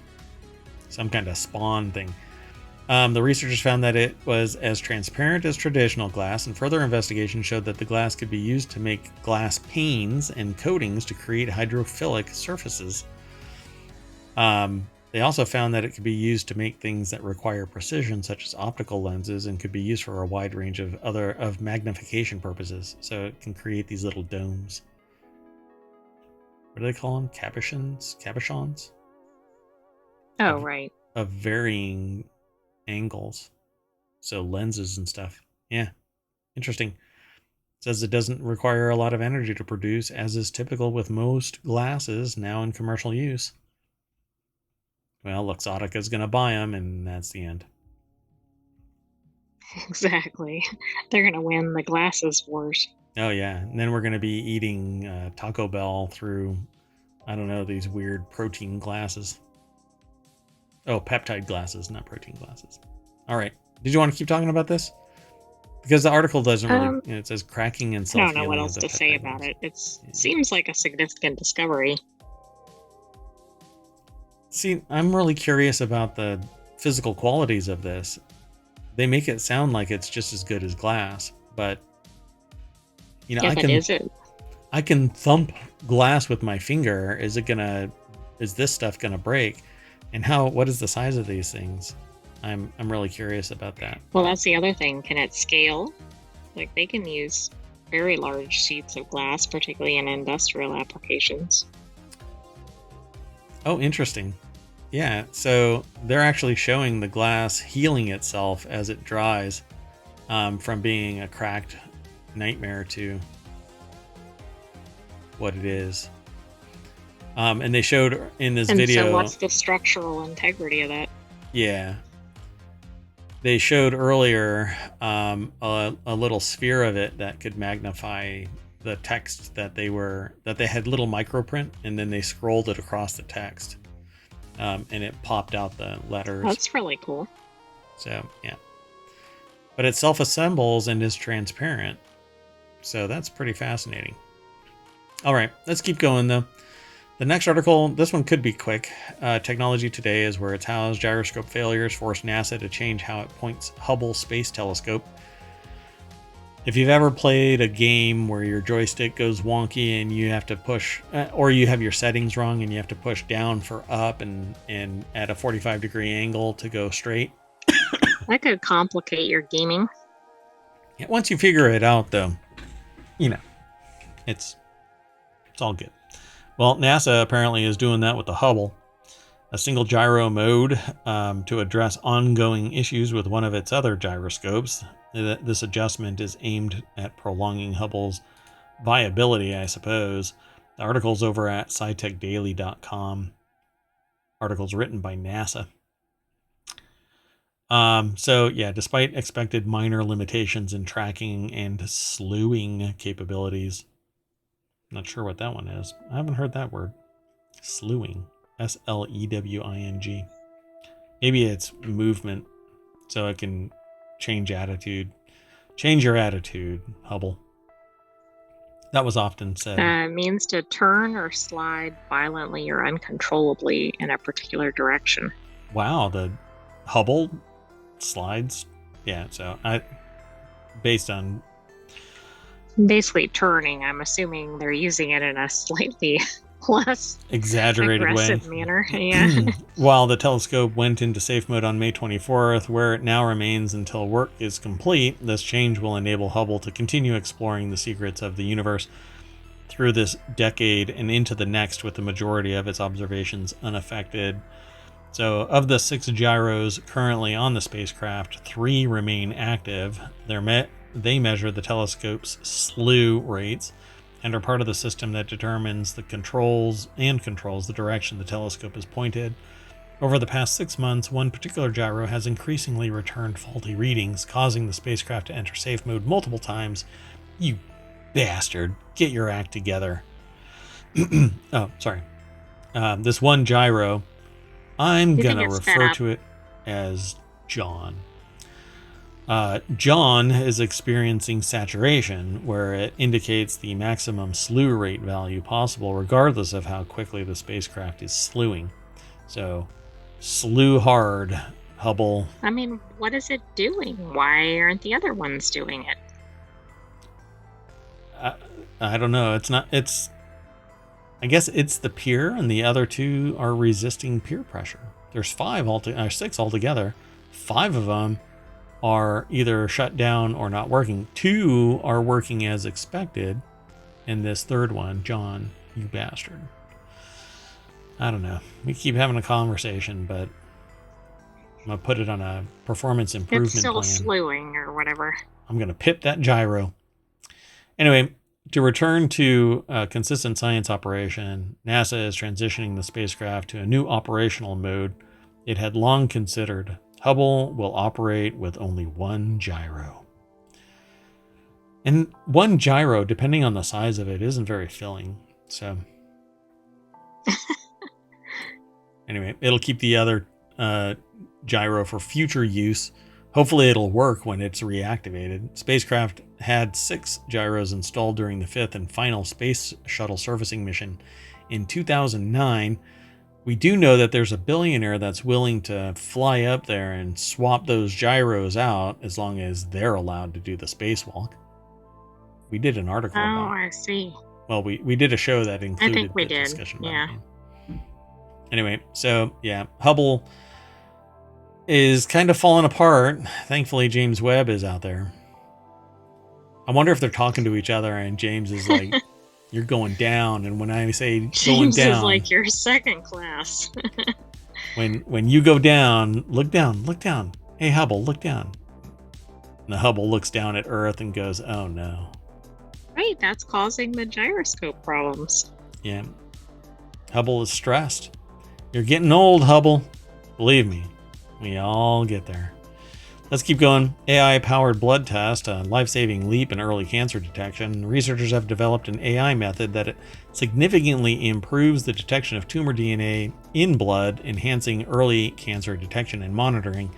Some kind of Spawn thing. The researchers found that it was as transparent as traditional glass, and further investigation showed that the glass could be used to make glass panes and coatings to create hydrophilic surfaces. They also found that it could be used to make things that require precision, such as optical lenses, and could be used for a wide range of magnification purposes. So it can create these little domes. What do they call them? Cabochons? Oh, right. Of varying angles. So lenses and stuff. Yeah. Interesting. It says it doesn't require a lot of energy to produce, as is typical with most glasses now in commercial use. Well, Luxottica is going to buy them, and that's the end. Exactly. They're going to win the glasses wars. Oh, yeah. And then we're going to be eating Taco Bell through, I don't know, these weird protein glasses. Oh, peptide glasses, not protein glasses. All right. Did you want to keep talking about this? Because the article doesn't really, it says cracking and self-healing. I don't know what else to say about it. It seems like a significant discovery. See, I'm really curious about the physical qualities of this. They make it sound like it's just as good as glass, but you know, I can thump glass with my finger. Is this stuff gonna break? And what is the size of these things? I'm really curious about that. Well, that's the other thing. Can it scale? Like they can use very large sheets of glass, particularly in industrial applications. Oh, interesting. Yeah, so they're actually showing the glass healing itself as it dries, from being a cracked nightmare to what it is. And they showed in this video. So what's the structural integrity of that? Yeah. They showed earlier a little sphere of it that could magnify the text that they had little microprint, and then they scrolled it across the text, and it popped out the letters. That's really cool. So yeah, but it self-assembles and is transparent, so that's pretty fascinating. All right, let's keep going though. The next article, this one could be quick. Technology Today is where it's housed. Gyroscope failures forced NASA to change how it points Hubble Space Telescope. If you've ever played a game where your joystick goes wonky and you have to push, or you have your settings wrong and you have to push down for up and at a 45-degree angle to go straight. That could complicate your gaming. Yeah, once you figure it out, though, it's all good. Well, NASA apparently is doing that with the Hubble, a single gyro mode to address ongoing issues with one of its other gyroscopes. This adjustment is aimed at prolonging Hubble's viability, I suppose. The article's over at scitechdaily.com. Articles written by NASA. So yeah, despite expected minor limitations in tracking and slewing capabilities. Not sure what that one is. I haven't heard that word. Slewing. S-L-E-W-I-N-G. Maybe it's movement, so it can change attitude. Change your attitude, Hubble. That was often said. It means to turn or slide violently or uncontrollably in a particular direction. Wow, the Hubble slides. Yeah, so based on basically turning, I'm assuming they're using it in a slightly less exaggerated aggressive way. manner. Yeah. While the telescope went into safe mode on May 24th, where it now remains until work is complete, this change will enable Hubble to continue exploring the secrets of the universe through this decade and into the next, with the majority of its observations unaffected. So, of the 6 gyros currently on the spacecraft, 3 remain active. They measure the telescope's slew rates and are part of the system that determines controls the direction the telescope is pointed. Over the past 6 months, one particular gyro has increasingly returned faulty readings, causing the spacecraft to enter safe mode multiple times. You bastard, get your act together. Oh, sorry. This one gyro, I'm going to refer to it as John. John is experiencing saturation, where it indicates the maximum slew rate value possible, regardless of how quickly the spacecraft is slewing. So, slew hard, Hubble. I mean, what is it doing? Why aren't the other ones doing it? I don't know. I guess it's the pier, and the other 2 are resisting peer pressure. There's 6 altogether. 5 of them are either shut down or not working. 2 are working as expected, and this 3rd one, John, you bastard. I don't know. We keep having a conversation, but I'm going to put it on a performance improvement plan. It's still slewing or whatever. I'm going to pip that gyro. Anyway, to return to a consistent science operation, NASA is transitioning the spacecraft to a new operational mode it had long considered. Hubble will operate with only 1 gyro. And 1 gyro, depending on the size of it, isn't very filling. So, anyway, it'll keep the other gyro for future use. Hopefully it'll work when it's reactivated. Spacecraft had 6 gyros installed during the 5th and final space shuttle servicing mission in 2009. We do know that there's a billionaire that's willing to fly up there and swap those gyros out as long as they're allowed to do the spacewalk. We did an article about it. I see. Well, we did a show that included I think we did. discussion about Yeah. it. Anyway, so yeah, Hubble is kind of falling apart. Thankfully, James Webb is out there. I wonder if they're talking to each other and James is like, you're going down. And when I say going James down, is like your second class. when you go down, look down, look down. Hey, Hubble, look down. And the Hubble looks down at Earth and goes, oh no. Right, that's causing the gyroscope problems. Yeah. Hubble is stressed. You're getting old, Hubble. Believe me, we all get there. Let's keep going. AI-powered blood test, a life-saving leap in early cancer detection. Researchers have developed an AI method that significantly improves the detection of tumor DNA in blood, enhancing early cancer detection and monitoring.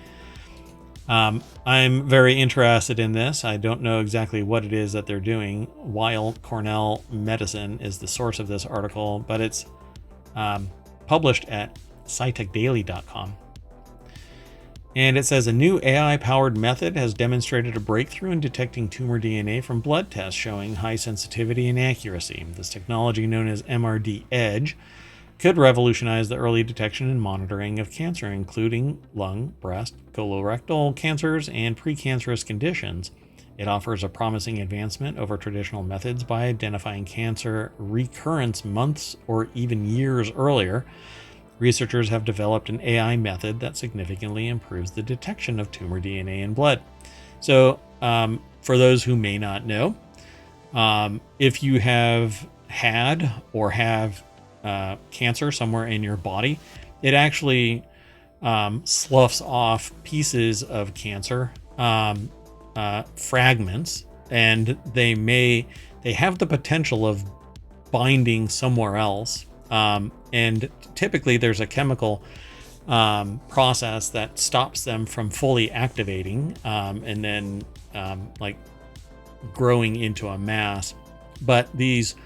I'm very interested in this. I don't know exactly what it is that they're doing. Weill Cornell Medicine is the source of this article, but it's published at scitechdaily.com. And it says a new AI-powered method has demonstrated a breakthrough in detecting tumor DNA from blood tests, showing high sensitivity and accuracy. This technology, known as MRD Edge, could revolutionize the early detection and monitoring of cancer, including lung, breast, colorectal cancers, and precancerous conditions. It offers a promising advancement over traditional methods by identifying cancer recurrence months or even years earlier. Researchers have developed an AI method that significantly improves the detection of tumor DNA in blood. So, for those who may not know, if you have had or have cancer somewhere in your body, it actually sloughs off pieces of cancer, fragments, and they have the potential of binding somewhere else. And typically there's a chemical process that stops them from fully activating and then like growing into a mass. But these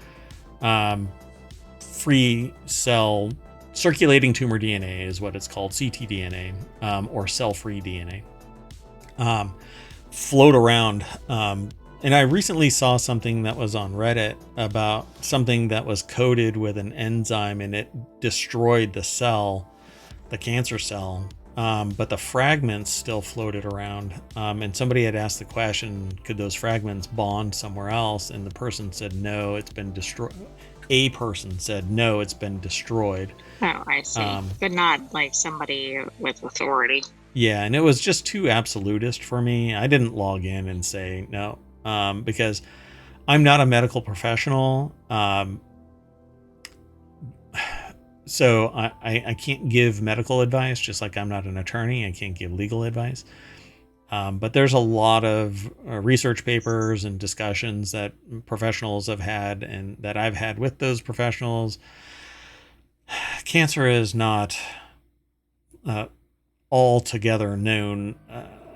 free cell circulating tumor DNA is what it's called, ctDNA, or cell-free DNA, float around. And I recently saw something that was on Reddit about something that was coated with an enzyme and it destroyed the cell, the cancer cell, but the fragments still floated around. And somebody had asked the question, could those fragments bond somewhere else? And the person said, no, it's been destroyed. A person said, no, it's been destroyed. Oh, I see. But not like somebody with authority. Yeah, and it was just too absolutist for me. I didn't log in and say no. Because I'm not a medical professional. So I can't give medical advice, just like I'm not an attorney. I can't give legal advice. But there's a lot of research papers and discussions that professionals have had and that I've had with those professionals. Cancer is not altogether known,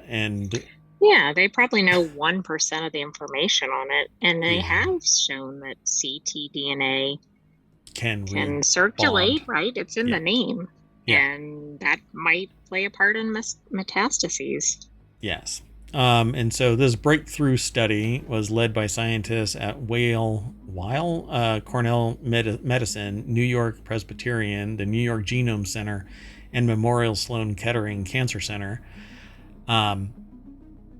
and yeah, they probably know 1% of the information on it, and they have shown that ctDNA can circulate, bond. Right? It's in the name, and that might play a part in metastases. Yes. And so this breakthrough study was led by scientists at Weill Cornell Medicine, New York Presbyterian, the New York Genome Center, and Memorial Sloan Kettering Cancer Center.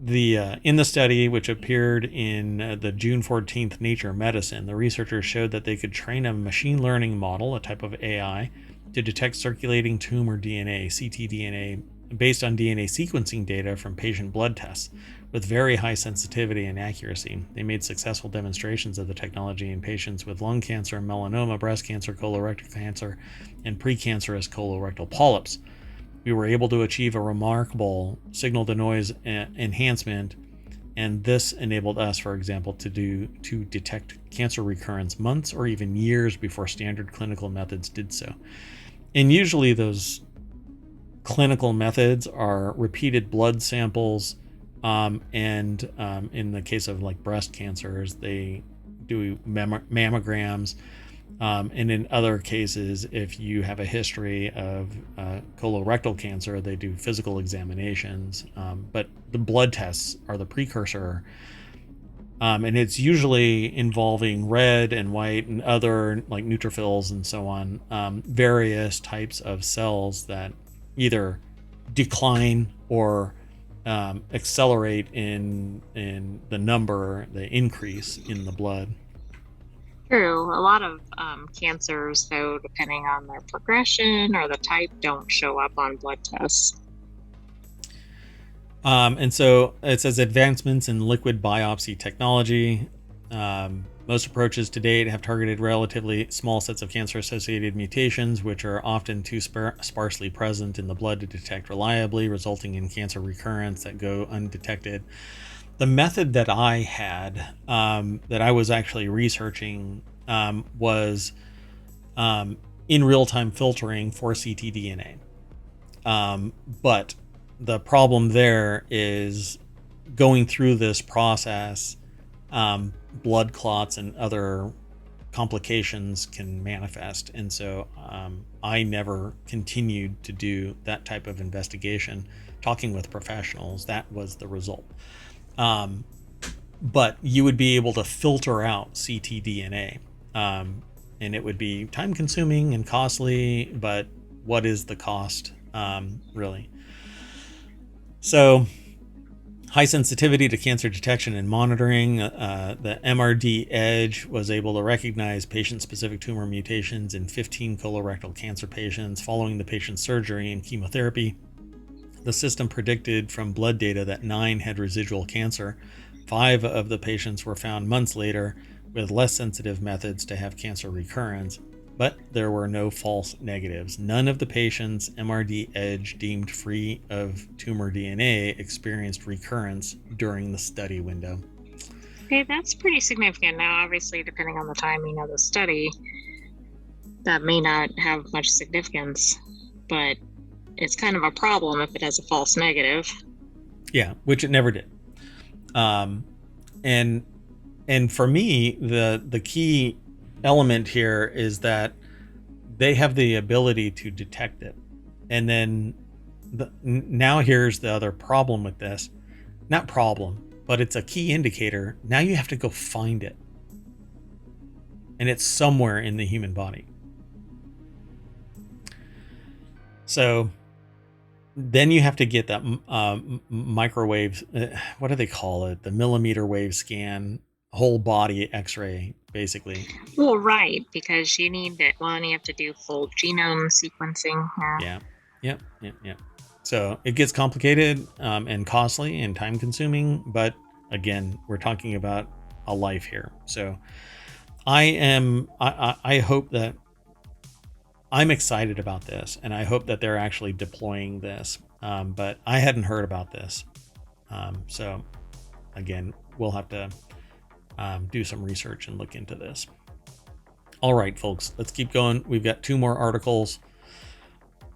In the study, which appeared in the June 14th Nature Medicine, the researchers showed that they could train a machine learning model, a type of AI, to detect circulating tumor DNA, ctDNA, based on DNA sequencing data from patient blood tests with very high sensitivity and accuracy. They made successful demonstrations of the technology in patients with lung cancer, melanoma, breast cancer, colorectal cancer, and precancerous colorectal polyps. We were able to achieve a remarkable signal-to-noise enhancement, and this enabled us, for example, to detect cancer recurrence months or even years before standard clinical methods did so. And usually those clinical methods are repeated blood samples, and in the case of like breast cancers, they do mammograms. And in other cases, if you have a history of colorectal cancer, they do physical examinations. But the blood tests are the precursor. And it's usually involving red and white and other like neutrophils and so on, various types of cells that either decline or accelerate in the increase in the blood. True. A lot of cancers, though, depending on their progression or the type, don't show up on blood tests. And so it says advancements in liquid biopsy technology. Most approaches to date have targeted relatively small sets of cancer-associated mutations, which are often too sparsely present in the blood to detect reliably, resulting in cancer recurrence that go undetected. The method that I had, that I was actually researching, was in real-time filtering for ctDNA. But the problem there is going through this process, blood clots and other complications can manifest. And so I never continued to do that type of investigation. Talking with professionals, that was the result. But you would be able to filter out ctDNA, and it would be time consuming and costly, but what is the cost, really? So high sensitivity to cancer detection and monitoring. The MRD Edge was able to recognize patient-specific tumor mutations in 15 colorectal cancer patients following the patient's surgery and chemotherapy. The system predicted from blood data that 9 had residual cancer. 5 of the patients were found months later with less sensitive methods to have cancer recurrence, but there were no false negatives. None of the patients MRD Edge deemed free of tumor DNA experienced recurrence during the study window. Okay, that's pretty significant. Now, obviously, depending on the timing of the study, that may not have much significance, but it's kind of a problem if it has a false negative. Yeah, which it never did. And for me, the key element here is that they have the ability to detect it. And then now here's the other problem with this. Not problem, but it's a key indicator. Now you have to go find it. And it's somewhere in the human body. So then you have to get that microwave, what do they call it? The millimeter wave scan, whole body x-ray, basically. Well, right, because you need that one, you have to do full genome sequencing. Yeah. Yep. So it gets complicated and costly and time consuming, but again, we're talking about a life here. So I hope that I'm excited about this, and I hope that they're actually deploying this. But I hadn't heard about this. So again, we'll have to do some research and look into this. All right, folks, let's keep going. We've got 2 more articles.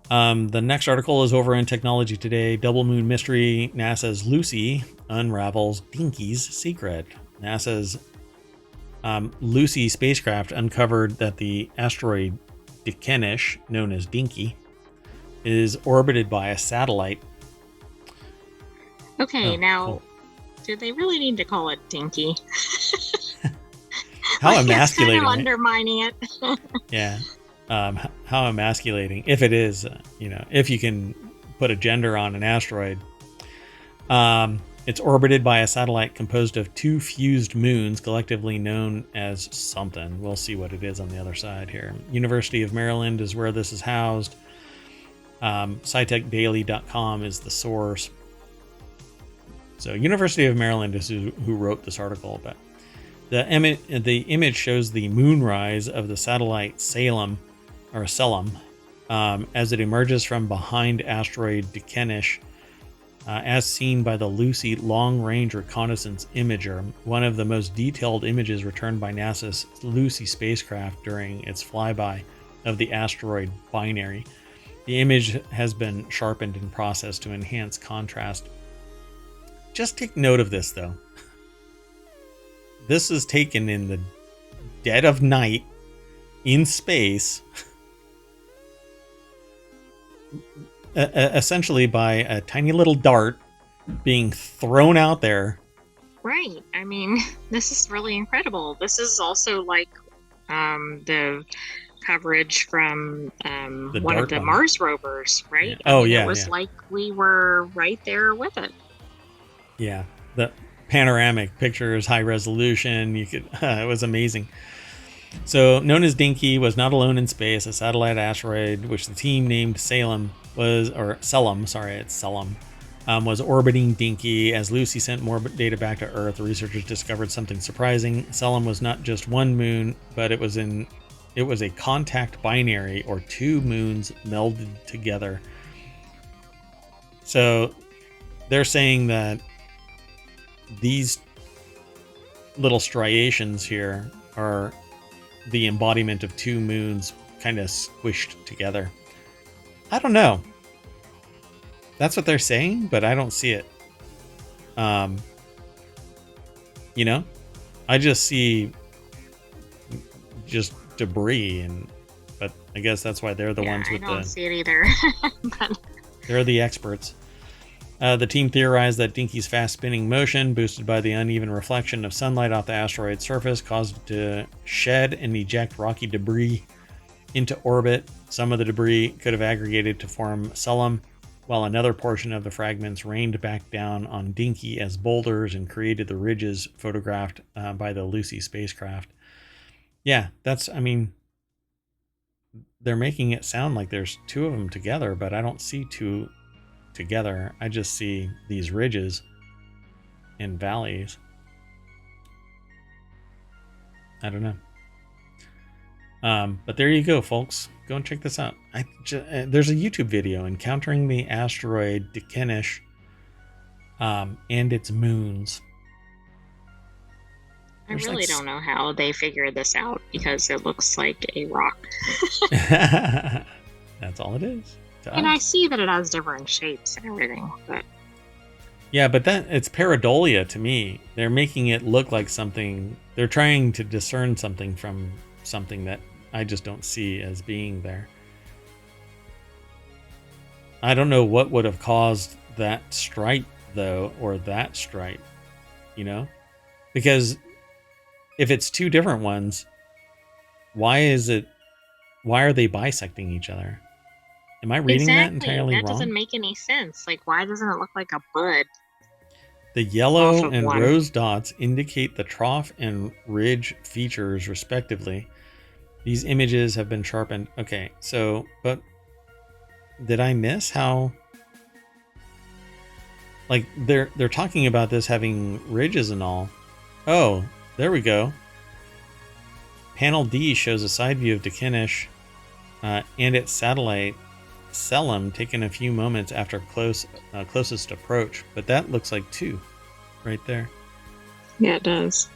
The next article is over in Technology Today. Double Moon Mystery. NASA's Lucy unravels Dinky's secret. NASA's Lucy spacecraft uncovered that the asteroid Dikenish, known as Dinky, is orbited by a satellite. Okay, now, cool. Do they really need to call it Dinky? How emasculating! Kind of undermining it. Yeah, how emasculating. If it is, if you can put a gender on an asteroid. It's orbited by a satellite composed of 2 fused moons, collectively known as something. We'll see what it is on the other side here. University of Maryland is where this is housed. SciTechDaily.com is the source. So University of Maryland is who wrote this article. But the image shows the moonrise of the satellite Salem, as it emerges from behind asteroid Dikenish. As seen by the Lucy Long-Range Reconnaissance Imager, one of the most detailed images returned by NASA's Lucy spacecraft during its flyby of the asteroid binary. The image has been sharpened and processed to enhance contrast. Just take note of this, though. This is taken in the dead of night in space. Essentially by a tiny little dart being thrown out there. Right. I mean, this is really incredible. This is also like the coverage from The one of dark the one. Mars rovers, Yeah. right? I Oh mean, it yeah, was yeah, like we were right there with it. yeah. The panoramic pictures, high resolution. You could. It was amazing. So, known as Dinky, was not alone in space. A satellite asteroid, which the team named Salem was, or Selim, sorry, it's Selim, was orbiting Dinky. As Lucy sent more data back to Earth, the researchers discovered something surprising. Selim was not just one moon, but it was a contact binary, or two moons melded together. So they're saying that these little striations here are the embodiment of two moons kind of squished together. I don't know. That's what they're saying, but I don't see it. Um, you know, I just see just debris, but I guess that's why they're the Yeah, ones with I don't the. see it either. But They're the experts. The team theorized that Dinky's fast-spinning motion, boosted by the uneven reflection of sunlight off the asteroid's surface, caused it to shed and eject rocky debris into orbit. Some of the debris could have aggregated to form Selim, while another portion of the fragments rained back down on Dinky as boulders and created the ridges photographed by the Lucy spacecraft. Yeah, I mean, they're making it sound like there's two of them together, but I don't see two together. I just see these ridges and valleys. I don't know. But there you go, folks. Go and check this out. There's a YouTube video encountering the asteroid Dikenish and its moons. I really don't know how they figured this out, because it looks like a rock. That's all it is. And I see that it has different shapes and everything, but yeah, but it's pareidolia to me. They're making it look like something. They're trying to discern something from something that I just don't see as being there. I don't know what would have caused that stripe, though, or that stripe, because if it's two different ones, why are they bisecting each other? Am I reading that entirely wrong? That doesn't make any sense. Like, why doesn't it look like a bud? The yellow and rose dots indicate the trough and ridge features, respectively. These images have been sharpened. Okay, so, but did I miss how? Like, they're talking about this having ridges and all. Oh, there we go. Panel D shows a side view of Dikenish and its satellite Selim taken a few moments after closest approach, but that looks like two right there. Yeah, it does.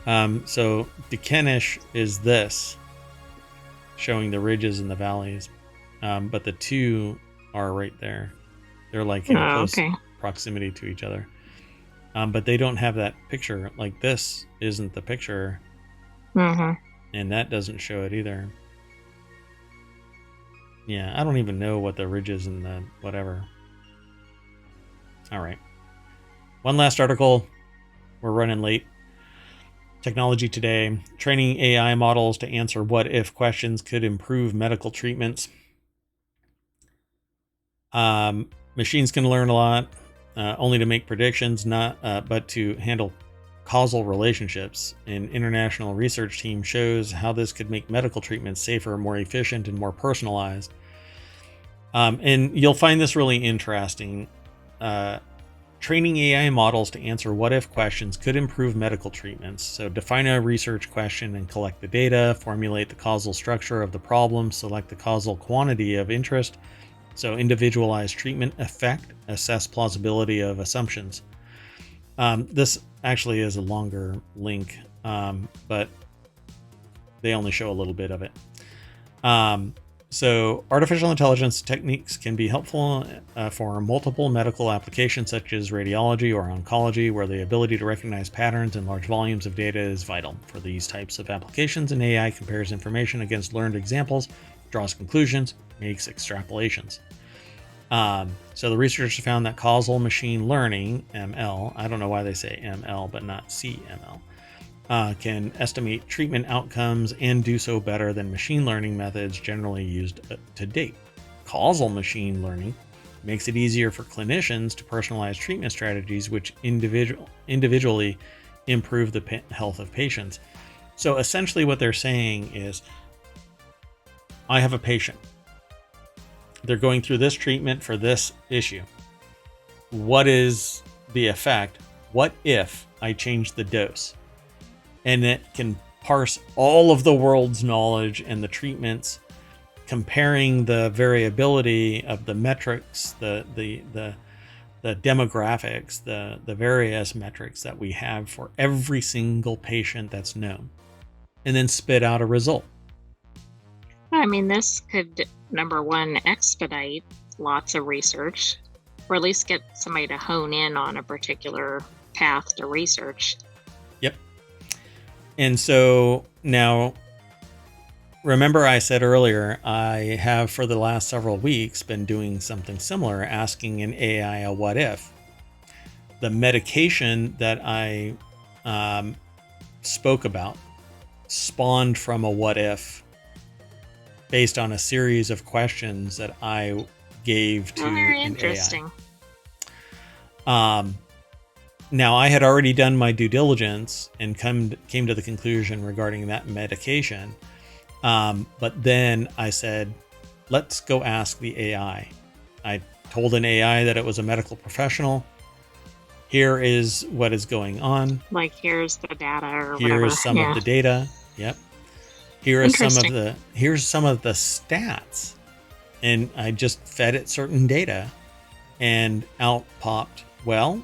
So Dikenish is this, showing the ridges and the valleys, but the two are right there. They're like in close proximity to each other, but they don't have that picture. Like, this isn't the picture, and that doesn't show it either. Yeah, I don't even know what the ridges and the whatever. All right. One last article. We're running late. Technology Today. Training AI models to answer what-if questions could improve medical treatments. Machines can learn a lot, only to make predictions, but to handle causal relationships. An international research team shows how this could make medical treatments safer, more efficient, and more personalized. And you'll find this really interesting. Training AI models to answer what-if questions could improve medical treatments. So define a research question and collect the data, formulate the causal structure of the problem, select the causal quantity of interest, so individualize treatment effect, assess plausibility of assumptions. This actually is a longer link, but they only show a little bit of it. So artificial intelligence techniques can be helpful for multiple medical applications such as radiology or oncology, where the ability to recognize patterns in large volumes of data is vital. For these types of applications, an AI compares information against learned examples, draws conclusions, makes extrapolations. So the researchers found that causal machine learning, ML, I don't know why they say ML but not CML, can estimate treatment outcomes and do so better than machine learning methods generally used to date. Causal machine learning makes it easier for clinicians to personalize treatment strategies which individually improve the health of patients. So essentially what they're saying is, I have a patient. They're going through this treatment for this issue. What is the effect? What if I change the dose? And it can parse all of the world's knowledge and the treatments, comparing the variability of the metrics, the demographics, the various metrics that we have for every single patient that's known, and then spit out a result. I mean, this could, number one, expedite lots of research, or at least get somebody to hone in on a particular path to research. Yep. And so now, remember I said earlier, I have for the last several weeks been doing something similar, asking an AI a what if. The medication that I spoke about spawned from a what if based on a series of questions that I gave to very an interesting. AI. Now, I had already done my due diligence and came to the conclusion regarding that medication. But then I said, let's go ask the AI. I told an AI that it was a medical professional. Here is what is going on. Like, here's the data or whatever. Here is some of the data. Yep. Here's some of the stats. And I just fed it certain data, and out popped, well,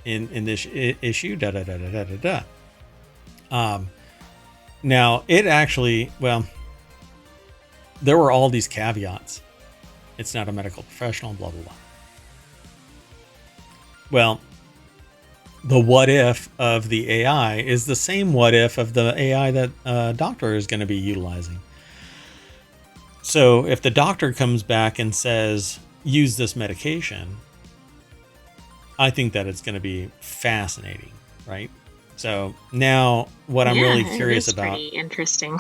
in this issue, da da da da da da da. Now it actually, well, there were all these caveats. It's not a medical professional, blah blah blah. Well, the what if of the AI is the same what if of the AI that a doctor is going to be utilizing. So if the doctor comes back and says, use this medication, I think that it's going to be fascinating, right? So now what I'm really curious about, pretty interesting.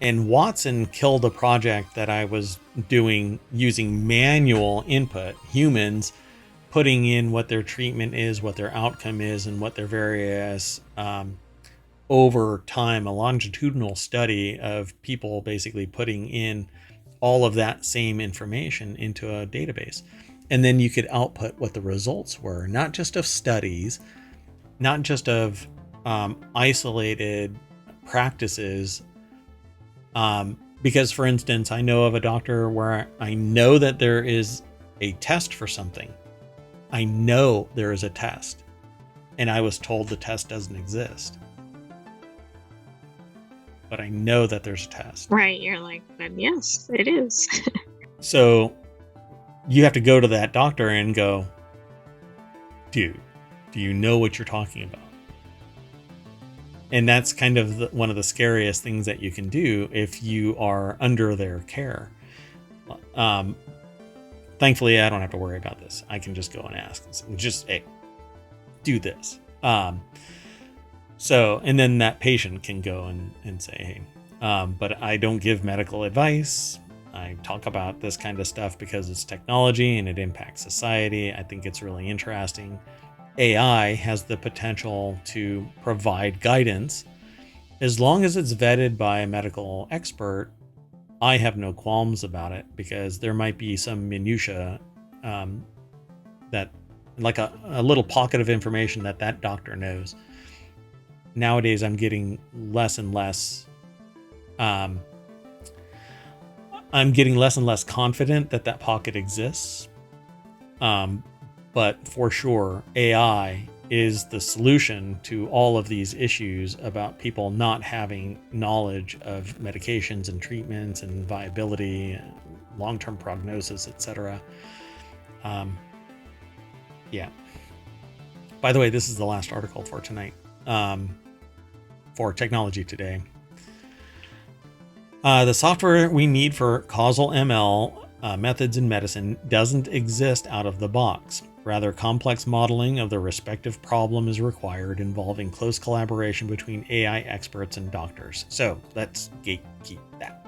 and Watson killed a project that I was doing using manual input, humans putting in what their treatment is, what their outcome is, and what their various, over time, a longitudinal study of people basically putting in all of that same information into a database. And then you could output what the results were, not just of studies, not just of isolated practices. Because, for instance, I know of a doctor where I know that there is a test for something. I know there is a test, and I was told the test doesn't exist. But I know that there's a test. Right, you're like, but yes, it is. So you have to go to that doctor and go, dude, do you know what you're talking about? And that's kind of one of the scariest things that you can do if you are under their care. Thankfully, I don't have to worry about this. I can just go and ask. Just, hey, do this. So, and then that patient can go and say, hey, but I don't give medical advice. I talk about this kind of stuff because it's technology and it impacts society. I think it's really interesting. AI has the potential to provide guidance. As long as it's vetted by a medical expert, I have no qualms about it, because there might be some minutia that, like a little pocket of information that doctor knows. Nowadays, I'm getting less and less. I'm getting less and less confident that pocket exists. But for sure, AI is the solution to all of these issues about people not having knowledge of medications and treatments and viability, long-term prognosis, etc. Yeah. By the way, this is the last article for tonight, for Technology Today. The software we need for causal ML methods in medicine doesn't exist out of the box. Rather complex modeling of the respective problem is required, involving close collaboration between AI experts and doctors. So let's gatekeep that.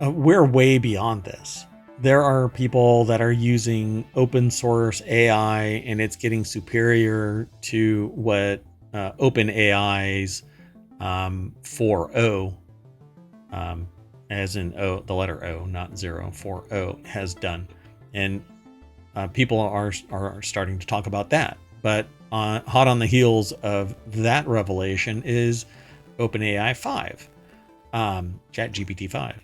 We're way beyond this. There are people that are using open source AI, and it's getting superior to what OpenAI's 4.0, as in O, the letter O, not 4.0, has done. And people are starting to talk about that. But hot on the heels of that revelation is OpenAI 5, ChatGPT 5.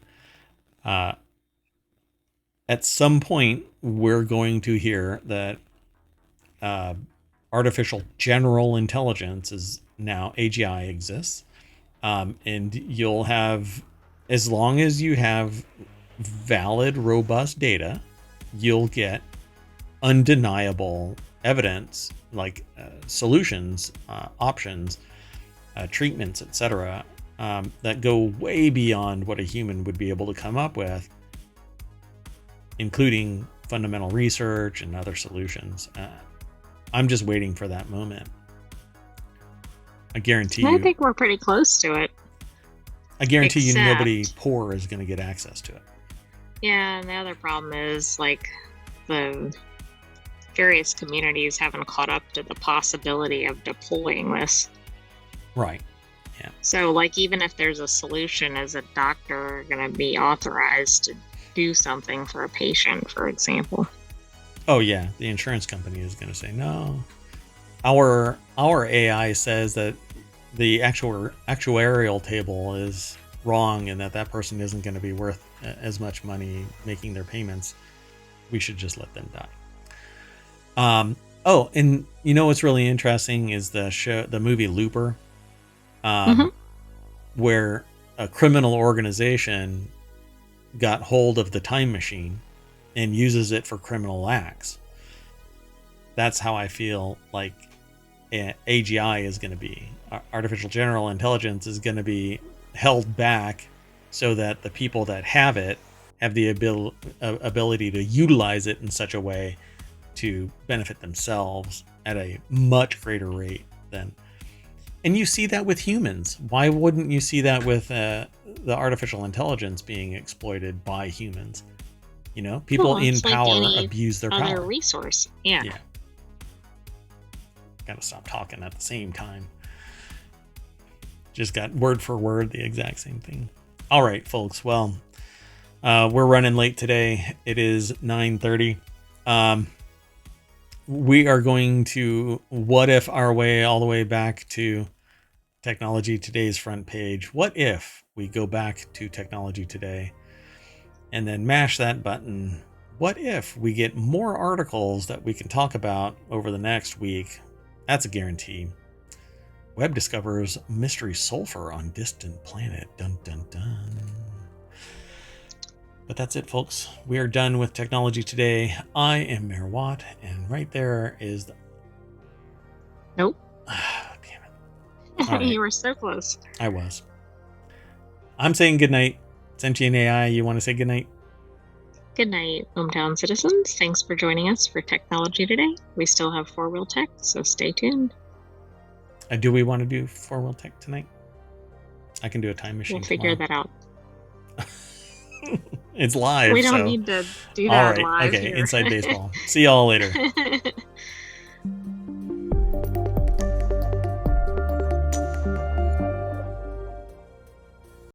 At some point, we're going to hear that artificial general intelligence is now AGI exists. And you'll have, as long as you have valid, robust data, you'll get undeniable evidence, like solutions, options, treatments, etc., that go way beyond what a human would be able to come up with, including fundamental research and other solutions. I'm just waiting for that moment. I guarantee you. I think we're pretty close to it. I guarantee you nobody poor is going to get access to it. Yeah, and the other problem is, like, the various communities haven't caught up to the possibility of deploying this. Right. Yeah. So, like, even if there's a solution, is a doctor going to be authorized to do something for a patient, for example? Oh yeah, the insurance company is going to say no. Our AI says that the actuarial table is wrong, and that person isn't going to be worth as much money making their payments. We should just let them die. Oh, and you know what's really interesting is the movie Looper, where a criminal organization got hold of the time machine and uses it for criminal acts. That's how I feel like AGI is going to be. Artificial general intelligence is going to be held back so that the people that have it have the ability to utilize it in such a way to benefit themselves at a much greater rate than. And you see that with humans. Why wouldn't you see that with the artificial intelligence being exploited by humans? You know, people in power abuse their power. Resource. Yeah. Gotta stop talking at the same time. Just got word for word the exact same thing. All right, folks. Well, we're running late today. It is 9:30. We are going to what if our way all the way back to Technology Today's front page. What if we go back to Technology Today and then mash that button? What if we get more articles that we can talk about over the next week? That's a guarantee. Webb discovers mystery sulfur on distant planet. Dun, dun, dun. But that's it, folks. We are done with Technology Today. I am Mayor Watt, and right there is the... Nope. Damn it. Right. You were so close. I was. I'm saying goodnight. Sentient AI, you want to say goodnight? Good night, ohmTown citizens. Thanks for joining us for Technology Today. We still have four-wheel tech, so stay tuned. Do we want to do four-wheel tech tonight? I can do a time machine. We'll figure that out. It's live. We don't need to do that live. Okay, here. inside baseball. See y'all later.